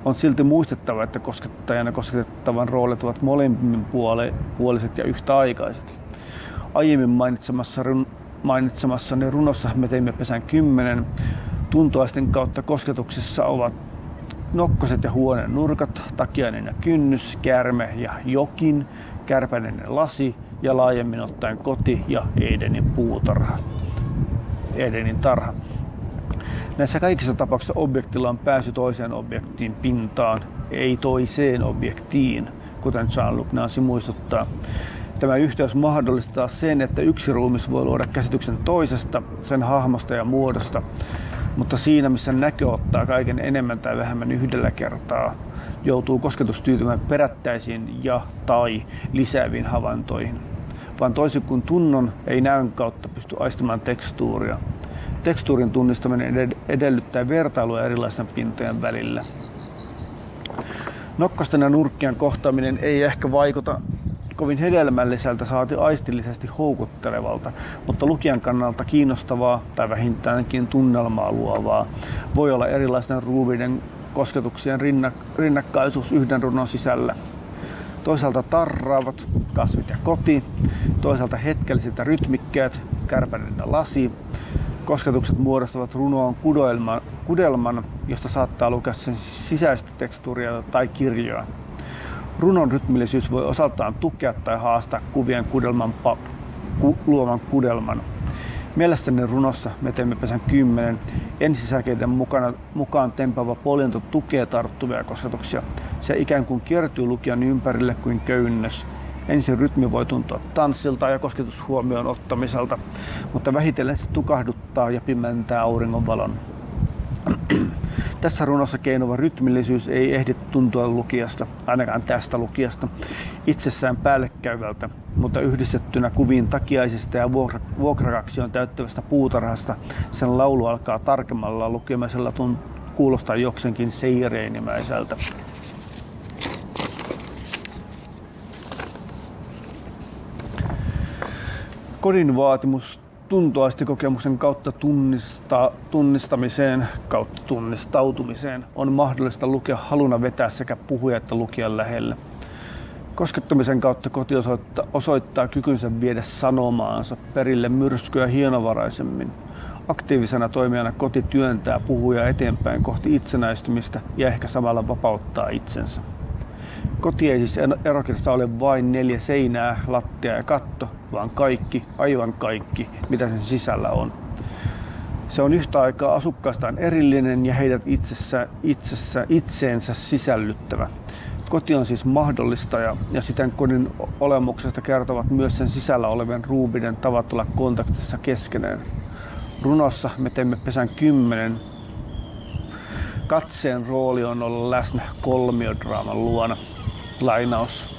On silti muistettava, että koskettajan ja kosketettavan roolit ovat molemminpuoliset ja yhtäaikaiset. Aiemmin mainitsemassani runossa Me teimme pesän 10. Tuntoaisten kautta kosketuksissa ovat nokkoset ja huoneen nurkat, takiainen ja kynnys, käärme ja jokin, kärpäinen ja lasi ja laajemmin ottaen koti ja Edenin tarha. Näissä kaikissa tapauksissa objektilla on pääsy toiseen objektiin pintaan, ei toiseen objektiin, kuten Jean-Luc Nancy muistuttaa. Tämä yhteys mahdollistaa sen, että yksi ruumis voi luoda käsityksen toisesta, sen hahmosta ja muodosta, Mutta siinä, missä näkö ottaa kaiken enemmän tai vähemmän yhdellä kertaa, joutuu kosketus tyytymään perättäisiin tai lisääviin havaintoihin. Vaan toisin kuin tunnon ei näön kautta pysty aistimaan tekstuuria. Tekstuurin tunnistaminen edellyttää vertailua erilaisten pintojen välillä. Nokkasten ja nurkkien kohtaaminen ei ehkä vaikuta kovin hedelmälliseltä, saati aistillisesti houkuttelevalta, mutta lukijan kannalta kiinnostavaa tai vähintäänkin tunnelmaa luovaa voi olla erilaisten ruumiiden kosketuksien rinnakkaisuus yhden runon sisällä. Toisaalta tarraavat kasvit ja koti, toisaalta hetkelliset ja rytmikkäät kärpänen ja lasi. Kosketukset muodostavat runoon kudelman, josta saattaa lukea sen sisäistä tekstuuria tai kirjoa. Runon rytmillisyys voi osaltaan tukea tai haastaa kuvien luovan kudelman. Mielestäni runossa Me teemme pesän 10 ensisäkeiden mukaan tempaava poljento tukee tarttuvia kosketuksia. Se ikään kuin kiertyy lukijan ympärille kuin köynnös. Ensin rytmi voi tuntua tanssilta ja kosketus huomioon ottamiselta, mutta vähitellen se tukahduttaa ja pimentää auringonvalon. Tässä runossa keinuva rytmillisyys ei ehdi tuntua lukijasta, ainakaan tästä lukijasta, itsessään päällekkäyvältä, mutta yhdistettynä kuviin takiaisista ja vuokrakaksion täyttävästä puutarhasta sen laulu alkaa tarkemmalla lukemisella kuulostaa jokseenkin seireenimäiseltä. Kodin vaatimus tuntoaistikokemuksen kautta tunnistamiseen kautta tunnistautumiseen on mahdollista lukea haluna vetää sekä puhuja että lukijan lähelle. Koskettamisen kautta koti osoittaa kykynsä viedä sanomaansa perille myrskyä hienovaraisemmin. Aktiivisena toimijana koti työntää puhujaa eteenpäin kohti itsenäistymistä ja ehkä samalla vapauttaa itsensä. Koti ei siis erokirjassa ole vain 4 seinää, lattia ja katto, vaan kaikki, aivan kaikki, mitä sen sisällä on. Se on yhtä aikaa asukkaistaan erillinen ja heidät itseensä sisällyttävä. Koti on siis mahdollistaja ja siten kodin olemuksesta kertovat myös sen sisällä olevien ruumiiden tavat olla kontaktissa keskenään. Runossa Me teemme pesän 10. Katseen rooli on olla läsnä kolmiodraaman luona. Lainaus.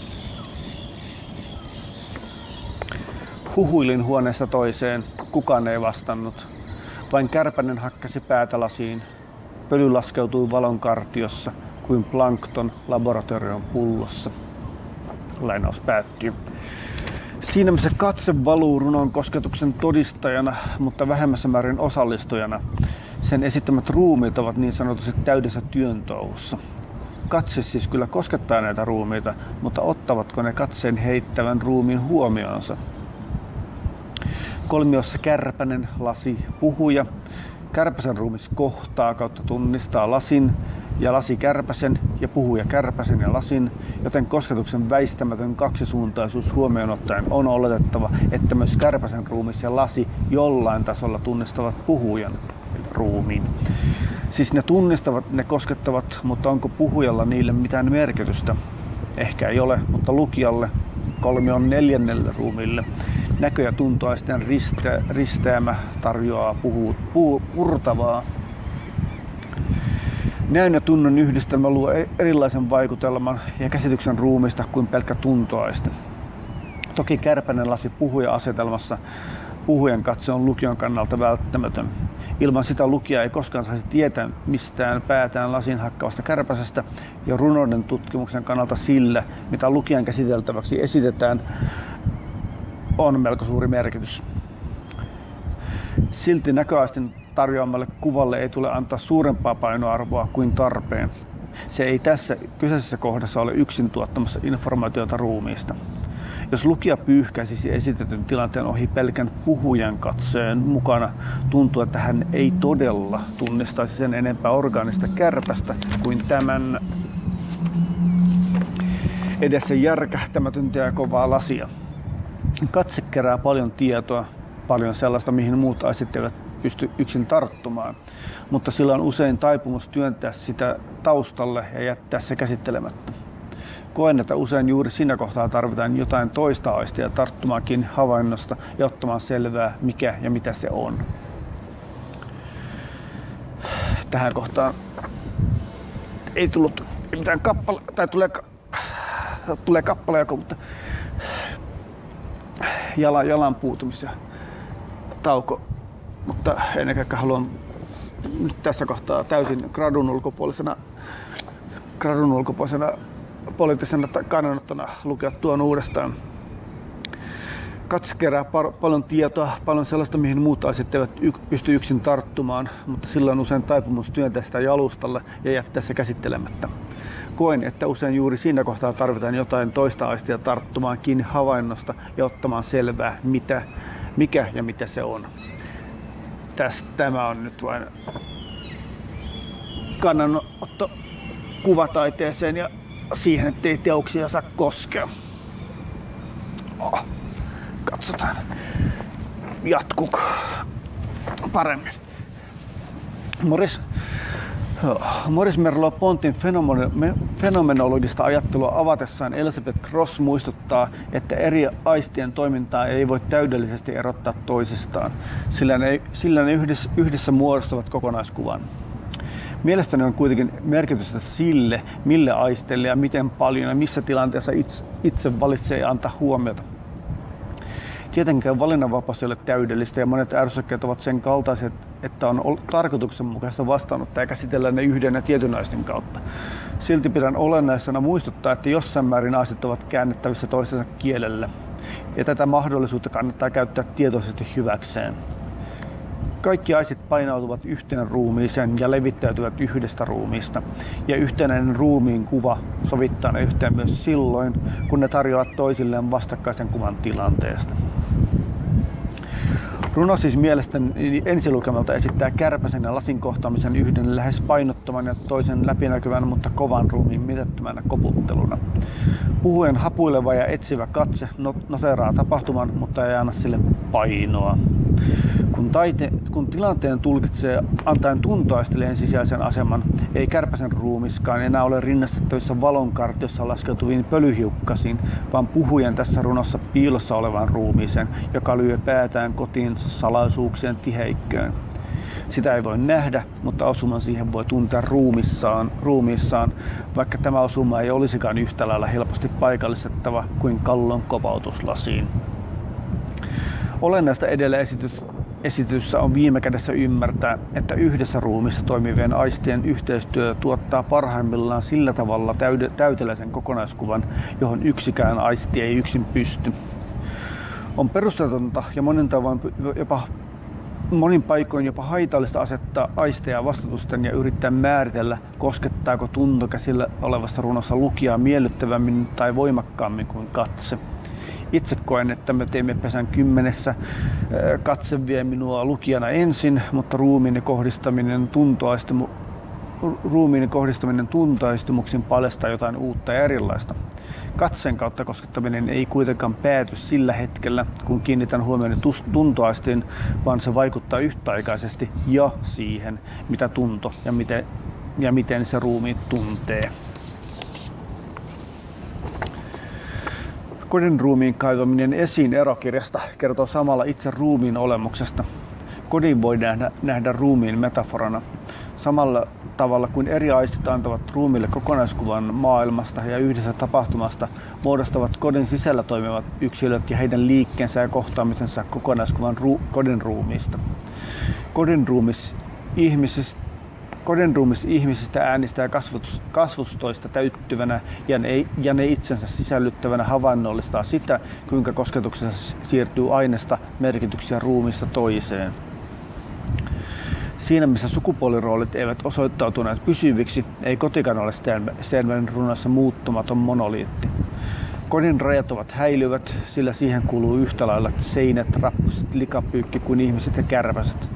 Huhuilin huoneesta toiseen, kukaan ei vastannut. Vain kärpänen hakkasi päätä lasiin. Pöly laskeutui valon kartiossa kuin plankton laboratorion pullossa. Lainaus päättyy. Siinä missä katse valuu runon kosketuksen todistajana, mutta vähemmässä määrin osallistujana, sen esittämät ruumiit ovat niin sanotusti täydessä työntouhussa. Katse siis kyllä koskettaa näitä ruumiita, mutta ottavatko ne katseen heittävän ruumiin huomioonsa? Kolmiossa kärpänen, lasi, puhuja. Kärpäsen ruumis kohtaa kautta tunnistaa lasin ja lasi kärpäsen ja puhuja kärpäsen ja lasin, joten kosketuksen väistämätön kaksisuuntaisuus huomioon ottaen on oletettava, että myös kärpäsen ruumis ja lasi jollain tasolla tunnistavat puhujan ruumiin. Siis ne tunnistavat, ne koskettavat, mutta onko puhujalla niille mitään merkitystä? Ehkä ei ole, mutta lukijalle, kolmion 4. ruumiille, näkö- ja tuntoaisten risteämä tarjoaa purtavaa. Näön ja tunnon yhdistelmä luo erilaisen vaikutelman ja käsityksen ruumista kuin pelkkä tuntoaiste. Toki kärpänen lasi puhuja-asetelmassa puhujan katse on lukijan kannalta välttämätön. Ilman sitä lukija ei koskaan saisi tietää mistään päätään lasin hakkaavasta kärpäsestä, ja runouden tutkimuksen kannalta sillä, mitä lukijan käsiteltäväksi esitetään, on melko suuri merkitys. Silti näköaistin tarjoamalle kuvalle ei tule antaa suurempaa painoarvoa kuin tarpeen. Se ei tässä kyseisessä kohdassa ole yksin tuottamassa informaatiota ruumiista. Jos lukija pyyhkäisisi esitetyn tilanteen ohi pelkän puhujan katseen mukana, tuntuu, että hän ei todella tunnistaisi sen enempää orgaanista kärpästä kuin tämän edessä järkähtämätöntä ja kovaa lasia. Katse kerää paljon tietoa, paljon sellaista, mihin muut aistit eivät pysty yksin tarttumaan, mutta sillä on usein taipumus työntää sitä taustalle ja jättää se käsittelemättä. Koen, että usein juuri siinä kohtaa tarvitaan jotain toista aistia tarttumaankin havainnosta ja ottamaan selvää, mikä ja mitä se on. tähän kohtaan ei tullut mitään kappale, tai tulee kappale joko, mutta jalan puutumis ja tauko. Mutta ennen kaikkea haluan nyt tässä kohtaa täysin gradun ulkopuolisena poliittisena kannanottona lukea tuon uudestaan. Katse kerää paljon tietoa, paljon sellaista, mihin muut asiat eivät pysty yksin tarttumaan, mutta sillä on usein taipumus työntää sitä jalustalle ja jättää se käsittelemättä. Koen, että usein juuri siinä kohtaa tarvitaan jotain toista aistia tarttumaan kiinni havainnosta ja ottamaan selvää, mikä ja mitä se on. Tämä on nyt vain kannanotto kuvataiteeseen ja siihen, ettei teoksia saa koskea. Katsotaan, jatkuuko paremmin. Maurice Merleau-Pontin fenomenologista ajattelua avatessaan Elizabeth Cross muistuttaa, että eri aistien toimintaa ei voi täydellisesti erottaa toisistaan, sillä ne yhdessä muodostavat kokonaiskuvan. Mielestäni on kuitenkin merkitystä sille, mille aisteille ja miten paljon ja missä tilanteessa itse valitsee antaa huomiota. Tietenkään valinnanvapaus ei ole täydellistä ja monet ärsykkeet ovat sen kaltaiset, että on tarkoituksenmukaista vastaanottaa ja käsitellä ne yhden ja tietyn aistin kautta. Silti pidän olennaisena muistuttaa, että jossain määrin aistit ovat käännettävissä toistensa kielelle. Ja tätä mahdollisuutta kannattaa käyttää tietoisesti hyväkseen. Kaikki aistit painautuvat yhteen ruumiiseen ja levittäytyvät yhdestä ruumiista. Ja yhtenäinen ruumiin kuva sovittaa ne yhteen myös silloin, kun ne tarjoavat toisilleen vastakkaisen kuvan tilanteesta. Runo siis mielestäni ensilukemalta esittää kärpäsen ja lasin kohtaamisen yhden lähes painottoman ja toisen läpinäkyvän, mutta kovan ruumiin mitättömänä koputteluna. Puhujen hapuileva ja etsivä katse noteraa tapahtuman, mutta ei anna sille painoa. Kun tilanteen tulkitsee antaen tuntoaistelijan sisäisen aseman, ei kärpäsen ruumiskaan enää ole rinnastettavissa valonkartiossa laskeutuviin pölyhiukkasiin, vaan puhujen tässä runossa piilossa olevaan ruumiiseen, joka lyö päätään kotiinsa salaisuuksien tiheikköön. Sitä ei voi nähdä, mutta osuman siihen voi tuntea ruumiissaan, vaikka tämä osuma ei olisikaan yhtä lailla helposti paikallistettava kuin kallon kopautuslasiin. Olennaista edellä esityssä on viime kädessä ymmärtää, että yhdessä ruumissa toimivien aistien yhteistyö tuottaa parhaimmillaan sillä tavalla täyteläisen kokonaiskuvan, johon yksikään aisti ei yksin pysty. On perusteetonta ja monin paikoin jopa haitallista asettaa aisteja vastatusten ja yrittää määritellä, koskettaako tunto käsillä olevasta runossa lukijaa miellyttävämmin tai voimakkaammin kuin katse. Itse koen, että me teemme pesän 10. Katse vie minua lukijana ensin, mutta ruumiin kohdistaminen tuntoaistumuksin paljastaa jotain uutta ja erilaista. Katseen kautta koskettaminen ei kuitenkaan pääty sillä hetkellä, kun kiinnitän huomioni tuntoaistiin, vaan se vaikuttaa yhtäaikaisesti ja siihen, mitä tunto ja miten se ruumiin tuntee. Kodin ruumiin kaivaminen esiin erokirjasta kertoo samalla itse ruumiin olemuksesta. Kodin voi nähdä ruumiin metaforana. Samalla tavalla kuin eri aistit antavat ruumiille kokonaiskuvan maailmasta ja yhdessä tapahtumasta, muodostavat kodin sisällä toimivat yksilöt ja heidän liikkeensä ja kohtaamisensa kokonaiskuvan kodin ruumiista. Kodin ruumis ihmisistä äänistää kasvustoista täyttyvänä ja ne itsensä sisällyttävänä havainnollistaa sitä, kuinka kosketuksessa siirtyy aineesta merkityksiä ruumista toiseen. Siinä missä sukupuoliroolit eivät osoittautuneet pysyviksi, ei kotikaan ole Sternbergin runoissa muuttumaton monoliitti. Kodin rajat ovat häilyvät, sillä siihen kuuluu yhtä lailla seinät, rappuset, likapyykki kuin ihmiset ja kärpäset.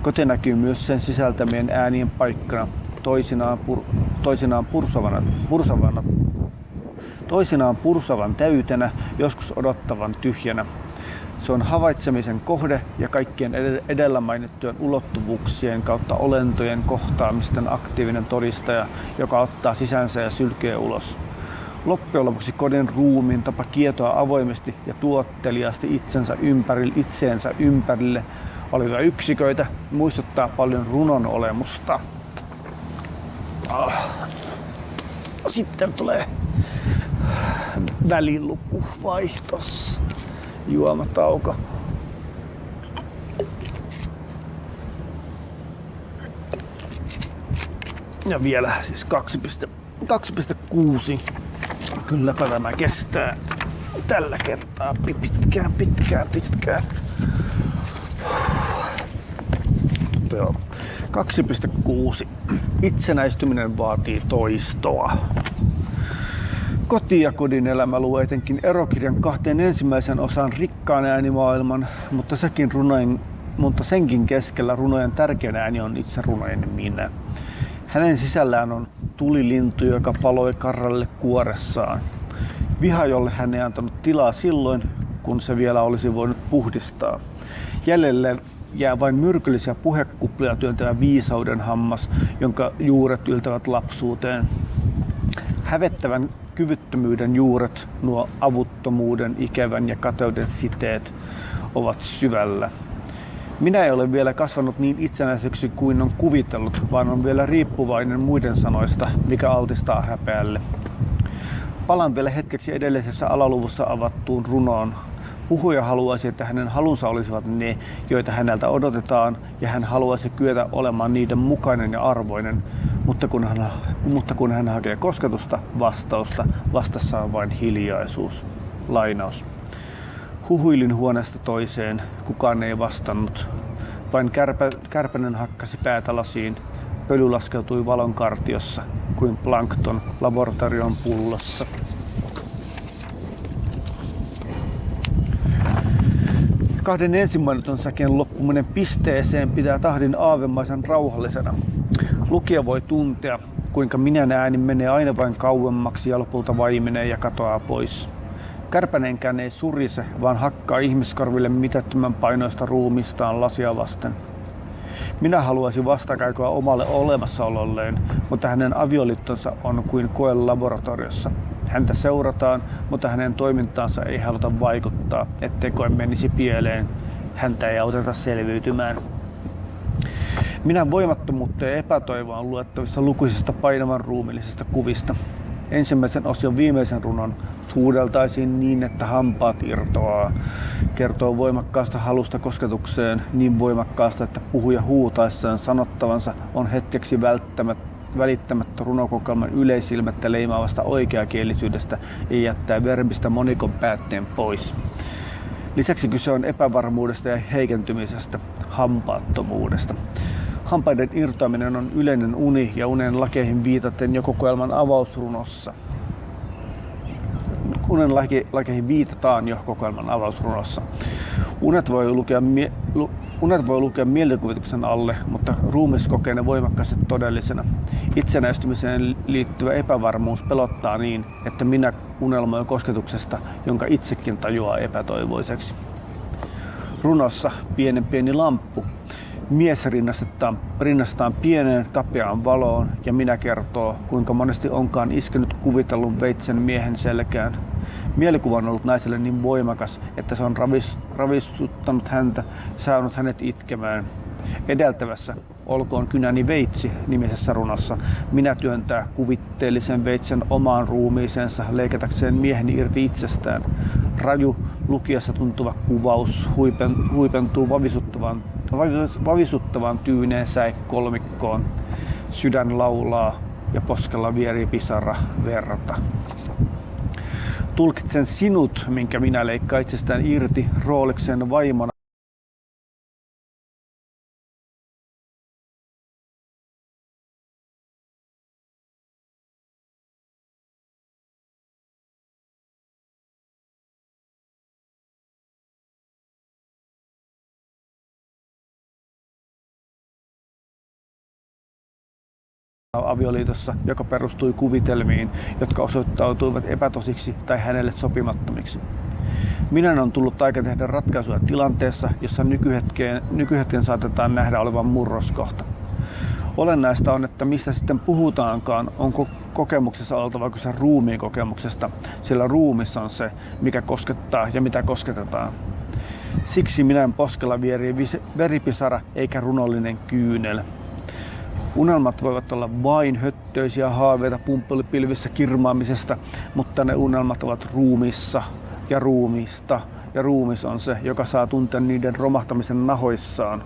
Koti näkyy myös sen sisältämien äänien paikkana, toisinaan pursavan täytenä, joskus odottavan tyhjänä. Se on havaitsemisen kohde ja kaikkien edellä mainittujen ulottuvuuksien kautta olentojen kohtaamisten aktiivinen todistaja, joka ottaa sisänsä ja sylkee ulos. Loppujen lopuksi kodin ruumiin tapa kietoa avoimesti ja tuotteliaasti itseensä ympärille olevia yksiköitä muistuttaa paljon runon olemusta. Sitten tulee välilukuvaihtos, juomatauko. Ja vielä siis 2,6. Kylläpä tämä kestää tällä kertaa pitkään. Joo. 2,6. Itsenäistyminen vaatii toistoa. Koti ja kodin elämä luo etenkin erokirjan 2 ensimmäisen osan rikkaan äänimaailman, mutta senkin keskellä runojen tärkein ääni on itse runojen minä. Hänen sisällään on tulilintu, joka paloi karralle kuoressaan. Viha, jolle hän ei antanut tilaa silloin, kun se vielä olisi voinut puhdistaa. Jäljelle jää vain myrkyllisiä puhekuplia työntävä viisauden hammas, jonka juuret yltävät lapsuuteen. Hävettävän kyvyttömyyden juuret, nuo avuttomuuden, ikävän ja kateuden siteet, ovat syvällä. Minä ei ole vielä kasvanut niin itsenäiseksi kuin on kuvitellut, vaan on vielä riippuvainen muiden sanoista, mikä altistaa häpeälle. Palaan vielä hetkeksi edellisessä alaluvussa avattuun runoon. Puhuja haluaisi, että hänen halunsa olisivat ne, joita häneltä odotetaan, ja hän haluaisi kyetä olemaan niiden mukainen ja arvoinen, mutta kun hän hakee kosketusta, vastausta, vastassa on vain hiljaisuus. Lainaus. Huhuilin huoneesta toiseen, kukaan ei vastannut. Vain kärpänen hakkasi päätä lasiin. Pöly laskeutui valon kartiossa, kuin plankton laboratorion pullossa. Kahden ensimmäinen säkeen loppuminen pisteeseen pitää tahdin aavemaisen rauhallisena. Lukija voi tuntea, kuinka minän ääni menee aina vain kauemmaksi ja lopulta vaimenee ja katoaa pois. Kärpänenkään ei surise, vaan hakkaa ihmiskarville mitättömän painoista ruumistaan lasia vasten. Minä haluaisin vastakäyköä omalle olemassaololleen, mutta hänen avioliittonsa on kuin koe laboratoriossa. Häntä seurataan, mutta hänen toimintaansa ei haluta vaikuttaa, ettei koe menisi pieleen. Häntä ei auteta selviytymään. Minä voimattomuutta ja epätoivoa on luettavissa lukuisista painavan ruumillisista kuvista. Ensimmäisen osion viimeisen runon suudeltaisiin niin, että hampaat irtoaa. Kertoo voimakkaasta halusta kosketukseen, niin voimakkaasta, että puhuja huutaessaan sanottavansa on hetkeksi välittämättä runokokoelman yleisilmettä leimaavasta oikeakielisyydestä ja jättää verbistä monikon päätteen pois. Lisäksi kyse on epävarmuudesta ja heikentymisestä, hampaattomuudesta. Hampaiden irtoaminen on yleinen uni ja unen lakeihin viitaten jo kokoelman avausrunossa. Unen lakeihin viitataan jo kokoelman avausrunossa. Unet voi lukea mielikuvituksen alle, mutta ruumis kokee ne voimakkaasti todellisena. Itsenäistymiseen liittyvä epävarmuus pelottaa niin, että minä unelmoin kosketuksesta, jonka itsekin tajuaa epätoivoiseksi. Runossa pieni lamppu. Mies rinnastetaan pieneen kapeaan valoon ja minä kertoo, kuinka monesti onkaan iskenyt kuvitellun veitsen miehen selkään. Mielikuva on ollut naiselle niin voimakas, että se on ravistuttanut häntä ja saanut hänet itkemään. Edeltävässä Olkoon kynäni veitsi -nimisessä runossa minä työntää kuvitteellisen veitsen omaan ruumiiseensa leikatäkseen miehen irti itsestään. Raju, lukijassa tuntuva kuvaus huipentuu vavisuttavan tyyneen säekolmikkoon. Sydän laulaa ja poskella vierii pisara verta. Tulkitsen sinut, minkä minä leikkaan itsestään irti roolikseen vaimona. Avioliitossa, joka perustui kuvitelmiin, jotka osoittautuivat epätosiksi tai hänelle sopimattomiksi. Minän on tullut aika tehdä ratkaisuja tilanteessa, jossa nykyhetken saatetaan nähdä olevan murroskohta. Olennaista on, että mistä sitten puhutaankaan, onko kokemuksessa oltava kyse ruumiin kokemuksesta, sillä ruumis on se, mikä koskettaa ja mitä kosketetaan. Siksi minän poskella vierii veripisara eikä runollinen kyynel. Unelmat voivat olla vain höttöisiä haaveita pumppulipilvissä kirmaamisesta, mutta ne unelmat ovat ruumiissa ja ruumiista. Ja ruumis on se, joka saa tuntea niiden romahtamisen nahoissaan.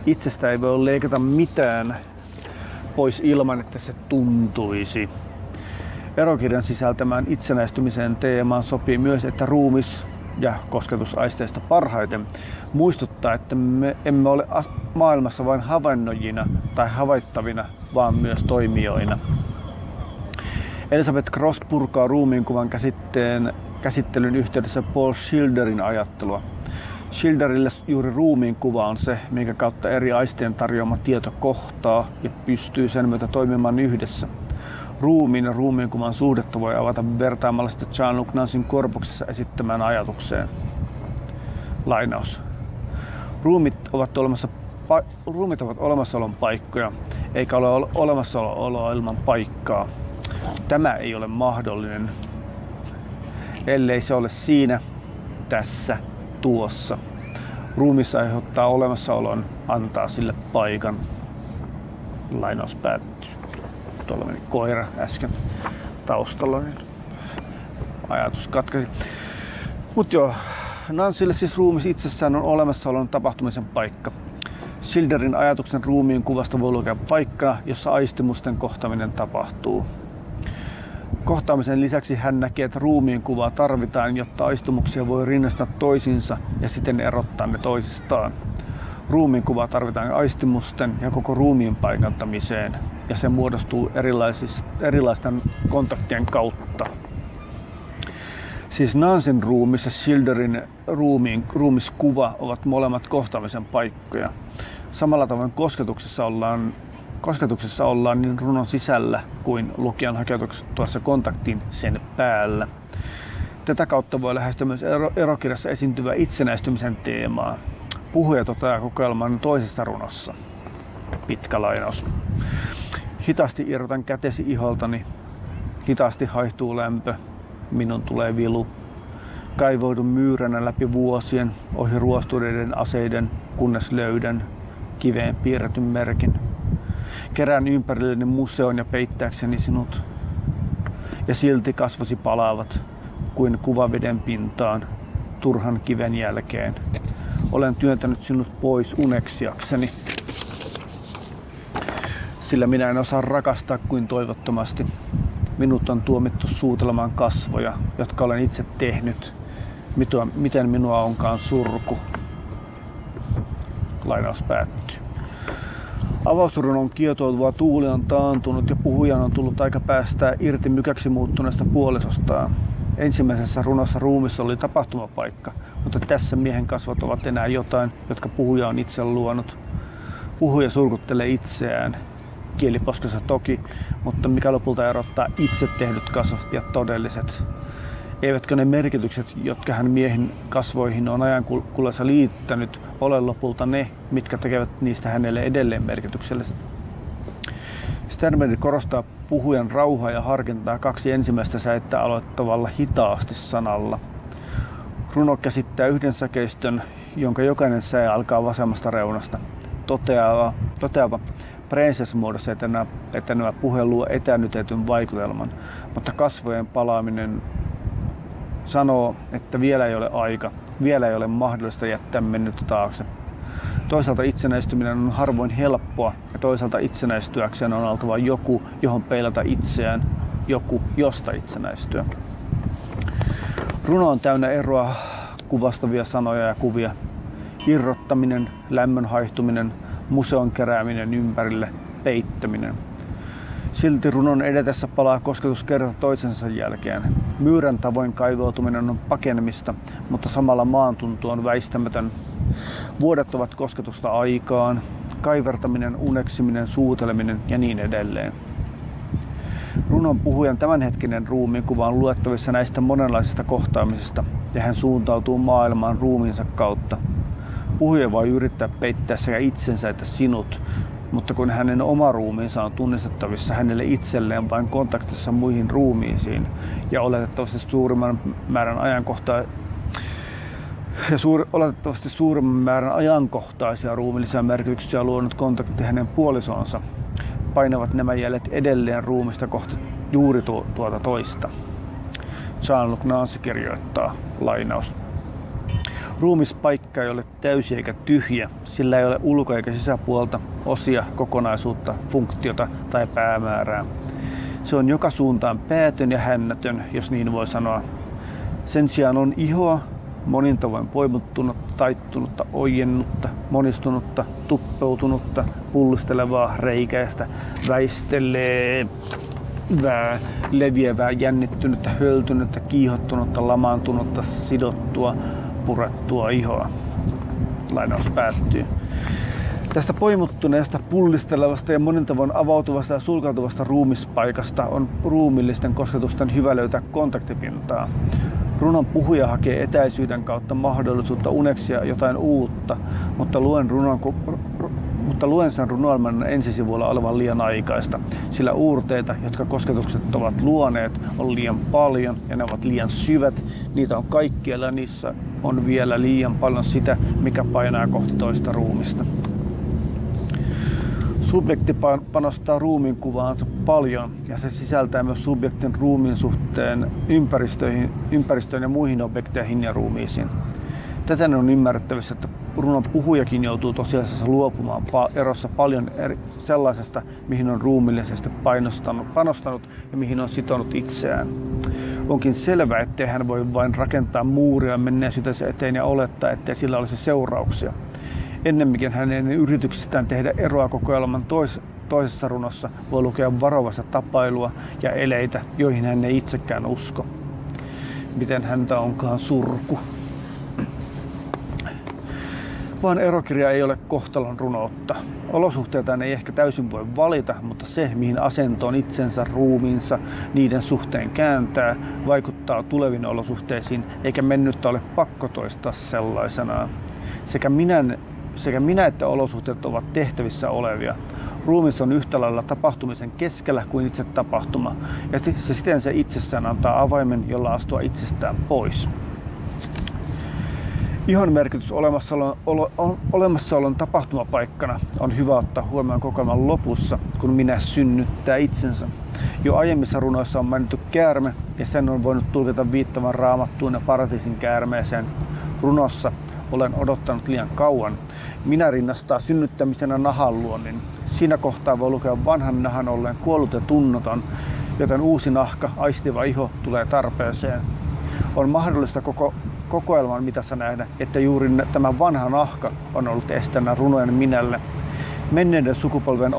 Itsestä ei voi leikata mitään pois ilman, että se tuntuisi. Erokirjan sisältämään itsenäistymisen teemaan sopii myös, että ruumis ja kosketusaisteista parhaiten muistuttaa, että me emme ole maailmassa vain havainnoijina tai havaittavina, vaan myös toimijoina. Elizabeth Cross purkaa ruumiinkuvan käsittelyn yhteydessä Paul Schilderin ajattelua. Schilderille juuri ruumiinkuva on se, minkä kautta eri aistien tarjoama tieto kohtaa ja pystyy sen myötä toimimaan yhdessä. Ruumiin ja ruumiinkuvan suhdetta voi avata vertaamalla sitä Jean-Luc Nancyn Korpuksessa esittämään ajatukseen. Lainaus. Ruumit ovat olemassaolon paikkoja, eikä ole olemassaoloa ilman paikkaa. Tämä ei ole mahdollinen, ellei se ole siinä, tässä, tuossa. Ruumis aiheuttaa olemassaolon, antaa sille paikan. Lainaus päättyy. Tuolla meni koira äsken taustalla, niin ajatus katkesi. Mut joo, Nancylle siis ruumis itsessään on olemassaolon tapahtumisen paikka. Schilderin ajatuksen ruumiin kuvasta voi lukea paikkana, jossa aistimusten kohtaaminen tapahtuu. Kohtaamisen lisäksi hän näkee, että ruumiin kuvaa tarvitaan, jotta aistumuksia voi rinnastaa toisiinsa ja siten erottaa ne toisistaan. Ruumiin kuvaa tarvitaan aistimusten ja koko ruumiin paikantamiseen, ja se muodostuu erilaisten kontaktien kautta. Siis Nancyn ruumis ja Schilderin ruumiskuva ovat molemmat kohtaamisen paikkoja. Samalla tavoin kosketuksessa ollaan niin runon sisällä kuin lukijan hakeutuessa kontaktiin sen päällä. Tätä kautta voi lähestyä myös erokirjassa esiintyvää itsenäistymisen teemaa. Puhuja toteaa kokoelman toisessa runossa. Pitkä lainaus. Hitaasti irrotan kätesi iholtani. Hitaasti haihtuu lämpö. Minun tulee vilu. Kaivoudun myyränä läpi vuosien, ohi ruostuneiden aseiden, kunnes löydän kiveen piirretyn merkin. Kerään ympärilleni museon ja peittääkseni sinut. Ja silti kasvosi palaavat kuin kuvaveden pintaan turhan kiven jälkeen. Olen työntänyt sinut pois uneksiakseni, sillä minä en osaa rakastaa kuin toivottomasti. Minut on tuomittu suutelemaan kasvoja, jotka olen itse tehnyt. Miten minua onkaan surku. Lainaus päättyy. Avausrunon kietoutuva tuuli on taantunut ja puhujan on tullut aika päästää irti mykäksi muuttuneesta puolisostaan. Ensimmäisessä runossa ruumis oli tapahtumapaikka, mutta tässä miehen kasvot ovat enää jotain, jotka puhuja on itse luonut. Puhuja surkuttelee itseään, kieliposkessa toki, mutta mikä lopulta erottaa itse tehdyt kasvot ja todelliset? Eivätkö ne merkitykset, jotka hän miehen kasvoihin on ajan kuluessa liittänyt, ole lopulta ne, mitkä tekevät niistä hänelle edelleen merkitykselliset? Sternberg korostaa puhujan rauhaa ja harkintaa kaksi ensimmäistä säettä aloittavalla hitaasti sanalla. Runo käsittää yhden säkeistön, jonka jokainen säe alkaa vasemmasta reunasta. Toteava princess-muodossa etenevä puhe luo etänytetyn vaikutelman, mutta kasvojen palaaminen sanoo, että vielä ei ole aika, vielä ei ole mahdollista jättää mennyttä taakse. Toisaalta itsenäistyminen on harvoin helppoa ja toisaalta itsenäistyäkseen on oltava joku, johon peilata itseään, joku, josta itsenäistyä. Runo on täynnä eroa kuvastavia sanoja ja kuvia. Irrottaminen, lämmön haihtuminen, museon kerääminen ympärille, peittäminen. Silti runon edetessä palaa kosketus kerta toisensa jälkeen. Myyrän tavoin kaivautuminen on pakenemista, mutta samalla maantuntu on väistämätön. Vuodet ovat kosketusta aikaan, kaivertaminen, uneksiminen, suuteleminen ja niin edelleen. Runon puhujan tämänhetkinen ruumiinkuva on luettavissa näistä monenlaisista kohtaamisista ja hän suuntautuu maailmaan ruumiinsa kautta. Puhuja voi yrittää peittää sekä itsensä että sinut, mutta kun hänen oma ruumiinsa on tunnistettavissa hänelle itselleen vain kontaktissa muihin ruumiisiin ja oletettavasti suurimman määrän ajankohtaisia ruumiillisia merkityksiä luonut kontakti hänen puolisonsa, painavat nämä jäljet edelleen ruumista kohti juuri tuota toista. Jean-Luc Nancy kirjoittaa, lainaus. Ruumispaikka ei ole täysi eikä tyhjä, sillä ei ole ulko- eikä sisäpuolta, osia, kokonaisuutta, funktiota tai päämäärää. Se on joka suuntaan päätön ja hännätön, jos niin voi sanoa. Sen sijaan on ihoa, monin tavoin poimuttunutta, taittunutta, ojennutta, monistunutta, tuppeutunutta, pullistelevaa, reikäistä, väistelevää, leviävää, jännittynyttä, höltynyttä, kiihottunutta, lamaantunutta, sidottua, purettua ihoa. Lainaus päättyy. Tästä poimuttuneesta, pullistelevasta ja monin tavoin avautuvasta ja sulkautuvasta ruumispaikasta on ruumillisten kosketusten hyvä löytää kontaktipintaa. Runon puhuja hakee etäisyyden kautta mahdollisuutta uneksia jotain uutta, mutta luen sen runoilman ensisivuilla olevan liian aikaista, sillä uurteita, jotka kosketukset ovat luoneet, on liian paljon ja ne ovat liian syvät. Niitä on kaikkialla, niissä on vielä liian paljon sitä, mikä painaa kohti toista ruumista. Subjekti panostaa ruumiin kuvaansa paljon ja se sisältää myös subjektin ruumiin suhteen ympäristöön ja muihin objekteihin ja ruumiisiin. Täten on ymmärrettävissä, että runon puhujakin joutuu tosiasiassa luopumaan erossa paljon sellaisesta, mihin on ruumillisesti panostanut ja mihin on sitonut itseään. Onkin selvää, ettei hän voi vain rakentaa muuria menneisyytensä eteen ja olettaa, ettei sillä olisi seurauksia. Ennemminkin hänen yrityksistään tehdä eroa kokoelman toisessa runossa voi lukea varovaista tapailua ja eleitä, joihin hän ei itsekään usko. Miten häntä onkaan surku. Vaan erokirja ei ole kohtalon runoutta. Olosuhteitaan ei ehkä täysin voi valita, mutta se, mihin asentoon itsensä, ruumiinsa, niiden suhteen kääntää, vaikuttaa tuleviin olosuhteisiin, eikä mennyttä ole pakko toistaa sellaisenaan. Sekä minä että olosuhteet ovat tehtävissä olevia. Ruumis on yhtä lailla tapahtumisen keskellä kuin itse tapahtuma, ja siten se itsessään antaa avaimen, jolla astua itsestään pois. Ihon merkitys olemassaolon tapahtumapaikkana on hyvä ottaa huomioon kokoelman lopussa, kun minä synnyttää itsensä. Jo aiemmissa runoissa on mainittu käärme, ja sen on voinut tulkita viittavan Raamattuun ja paratiisin käärmeeseen. Runossa olen odottanut liian kauan. Minä rinnastaa synnyttämisenä nahan luonnin. Siinä kohtaa voi lukea vanhan nahan olleen kuollut ja tunnoton, joten uusi nahka, aistiva iho tulee tarpeeseen. On mahdollista kokoelman mitassa nähdä, että juuri tämä vanha nahka on ollut esteenä runojen minälle. Menneiden sukupolven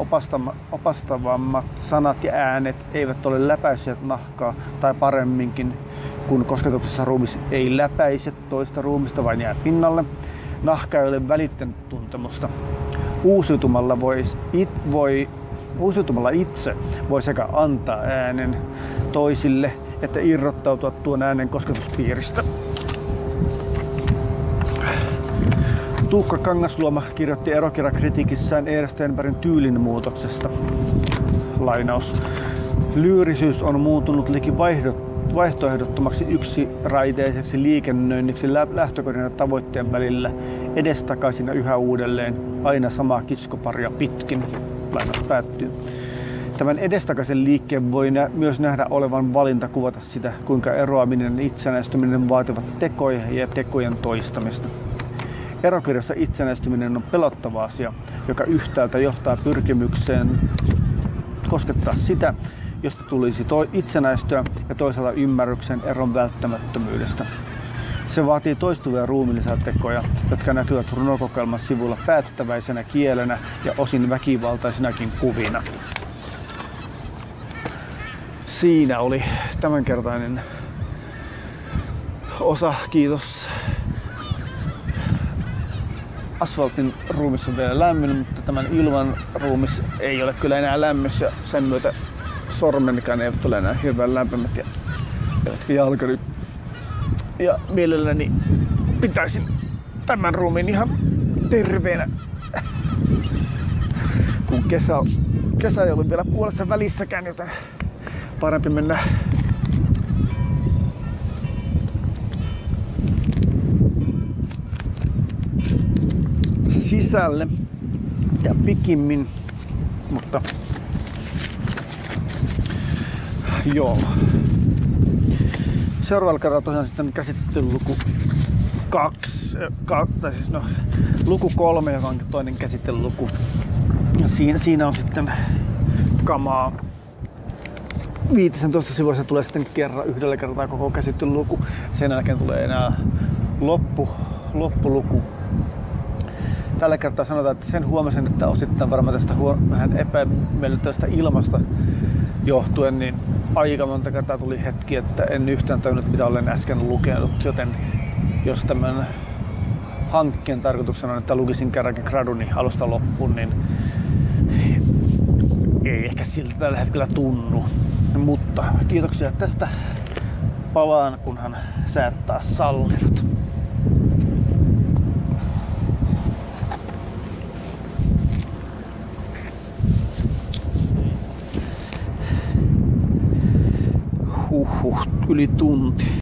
opastavammat sanat ja äänet eivät ole läpäisseet nahkaa, tai paremminkin, kun kosketuksessa ruumis ei läpäise toista ruumista, vaan jää pinnalle. Nahka ei ole välittänyt tuntemusta. Uusiutumalla itse voi sekä antaa äänen toisille, että irrottautua tuon äänen kosketuspiiristä. Tuukka Kangasluoma kirjoitti erokirjakritiikissään Eero Stenbergin tyylin muutoksesta. Lainaus. Lyyrisyys on muuntunut liki vaihtoehdottomaksi yksiraiteiseksi liikennöinniksi lähtökohdan ja tavoitteen välillä, edestakaisin ja yhä uudelleen, aina samaa kiskoparia pitkin. Lainaus päättyy. Tämän edestakaisen liikkeen voi myös nähdä olevan valinta kuvata sitä, kuinka eroaminen ja itsenäistyminen vaativat tekoja ja tekojen toistamista. Erokirjassa itsenäistyminen on pelottava asia, joka yhtäältä johtaa pyrkimykseen koskettaa sitä, josta tulisi itsenäistyä, ja toisaalta ymmärryksen eron välttämättömyydestä. Se vaatii toistuvia ruumiillisia tekoja, jotka näkyvät runokokoelman sivulla päättäväisenä kielenä ja osin väkivaltaisinakin kuvina. Siinä oli tämänkertainen osa. Kiitos. Asfaltin ruumis on vielä lämmin, mutta tämän ilman ruumis ei ole kyllä enää lämmössä. Sen myötä sormenikään eivät ole enää hyvän lämpimät ja jalkani. Ja mielelläni pitäisin tämän ruumiin ihan terveenä, kun kesä ei ollut vielä puolessa välissäkään, joten parempi mennä sisälle mitä pikimmin, mutta Joo. Seuraavalla kerralla tosiaan sitten käsittelyluku 2, tai siis no, luku 3, joka on toinen käsittelyluku. Ja siinä on sitten kamaa 15 sivua, se tulee sitten yhdellä kertaa koko käsittelyluku. Sen jälkeen tulee enää loppuluku. Tällä kertaa sanotaan, että sen huomasin, että osittain varmaan tästä vähän epämiellyttävästä ilmasta johtuen, niin aika monta kertaa tuli hetki, että en yhtään tajunnut, mitä olen äsken lukenut, joten jos tämän hankkeen tarkoituksena on, että lukisin kerrankin graduni alusta loppuun, niin ei ehkä siltä tällä hetkellä tunnu. Mutta kiitoksia tästä. Palaan, kunhan säät taas sallivat. Yli tunti.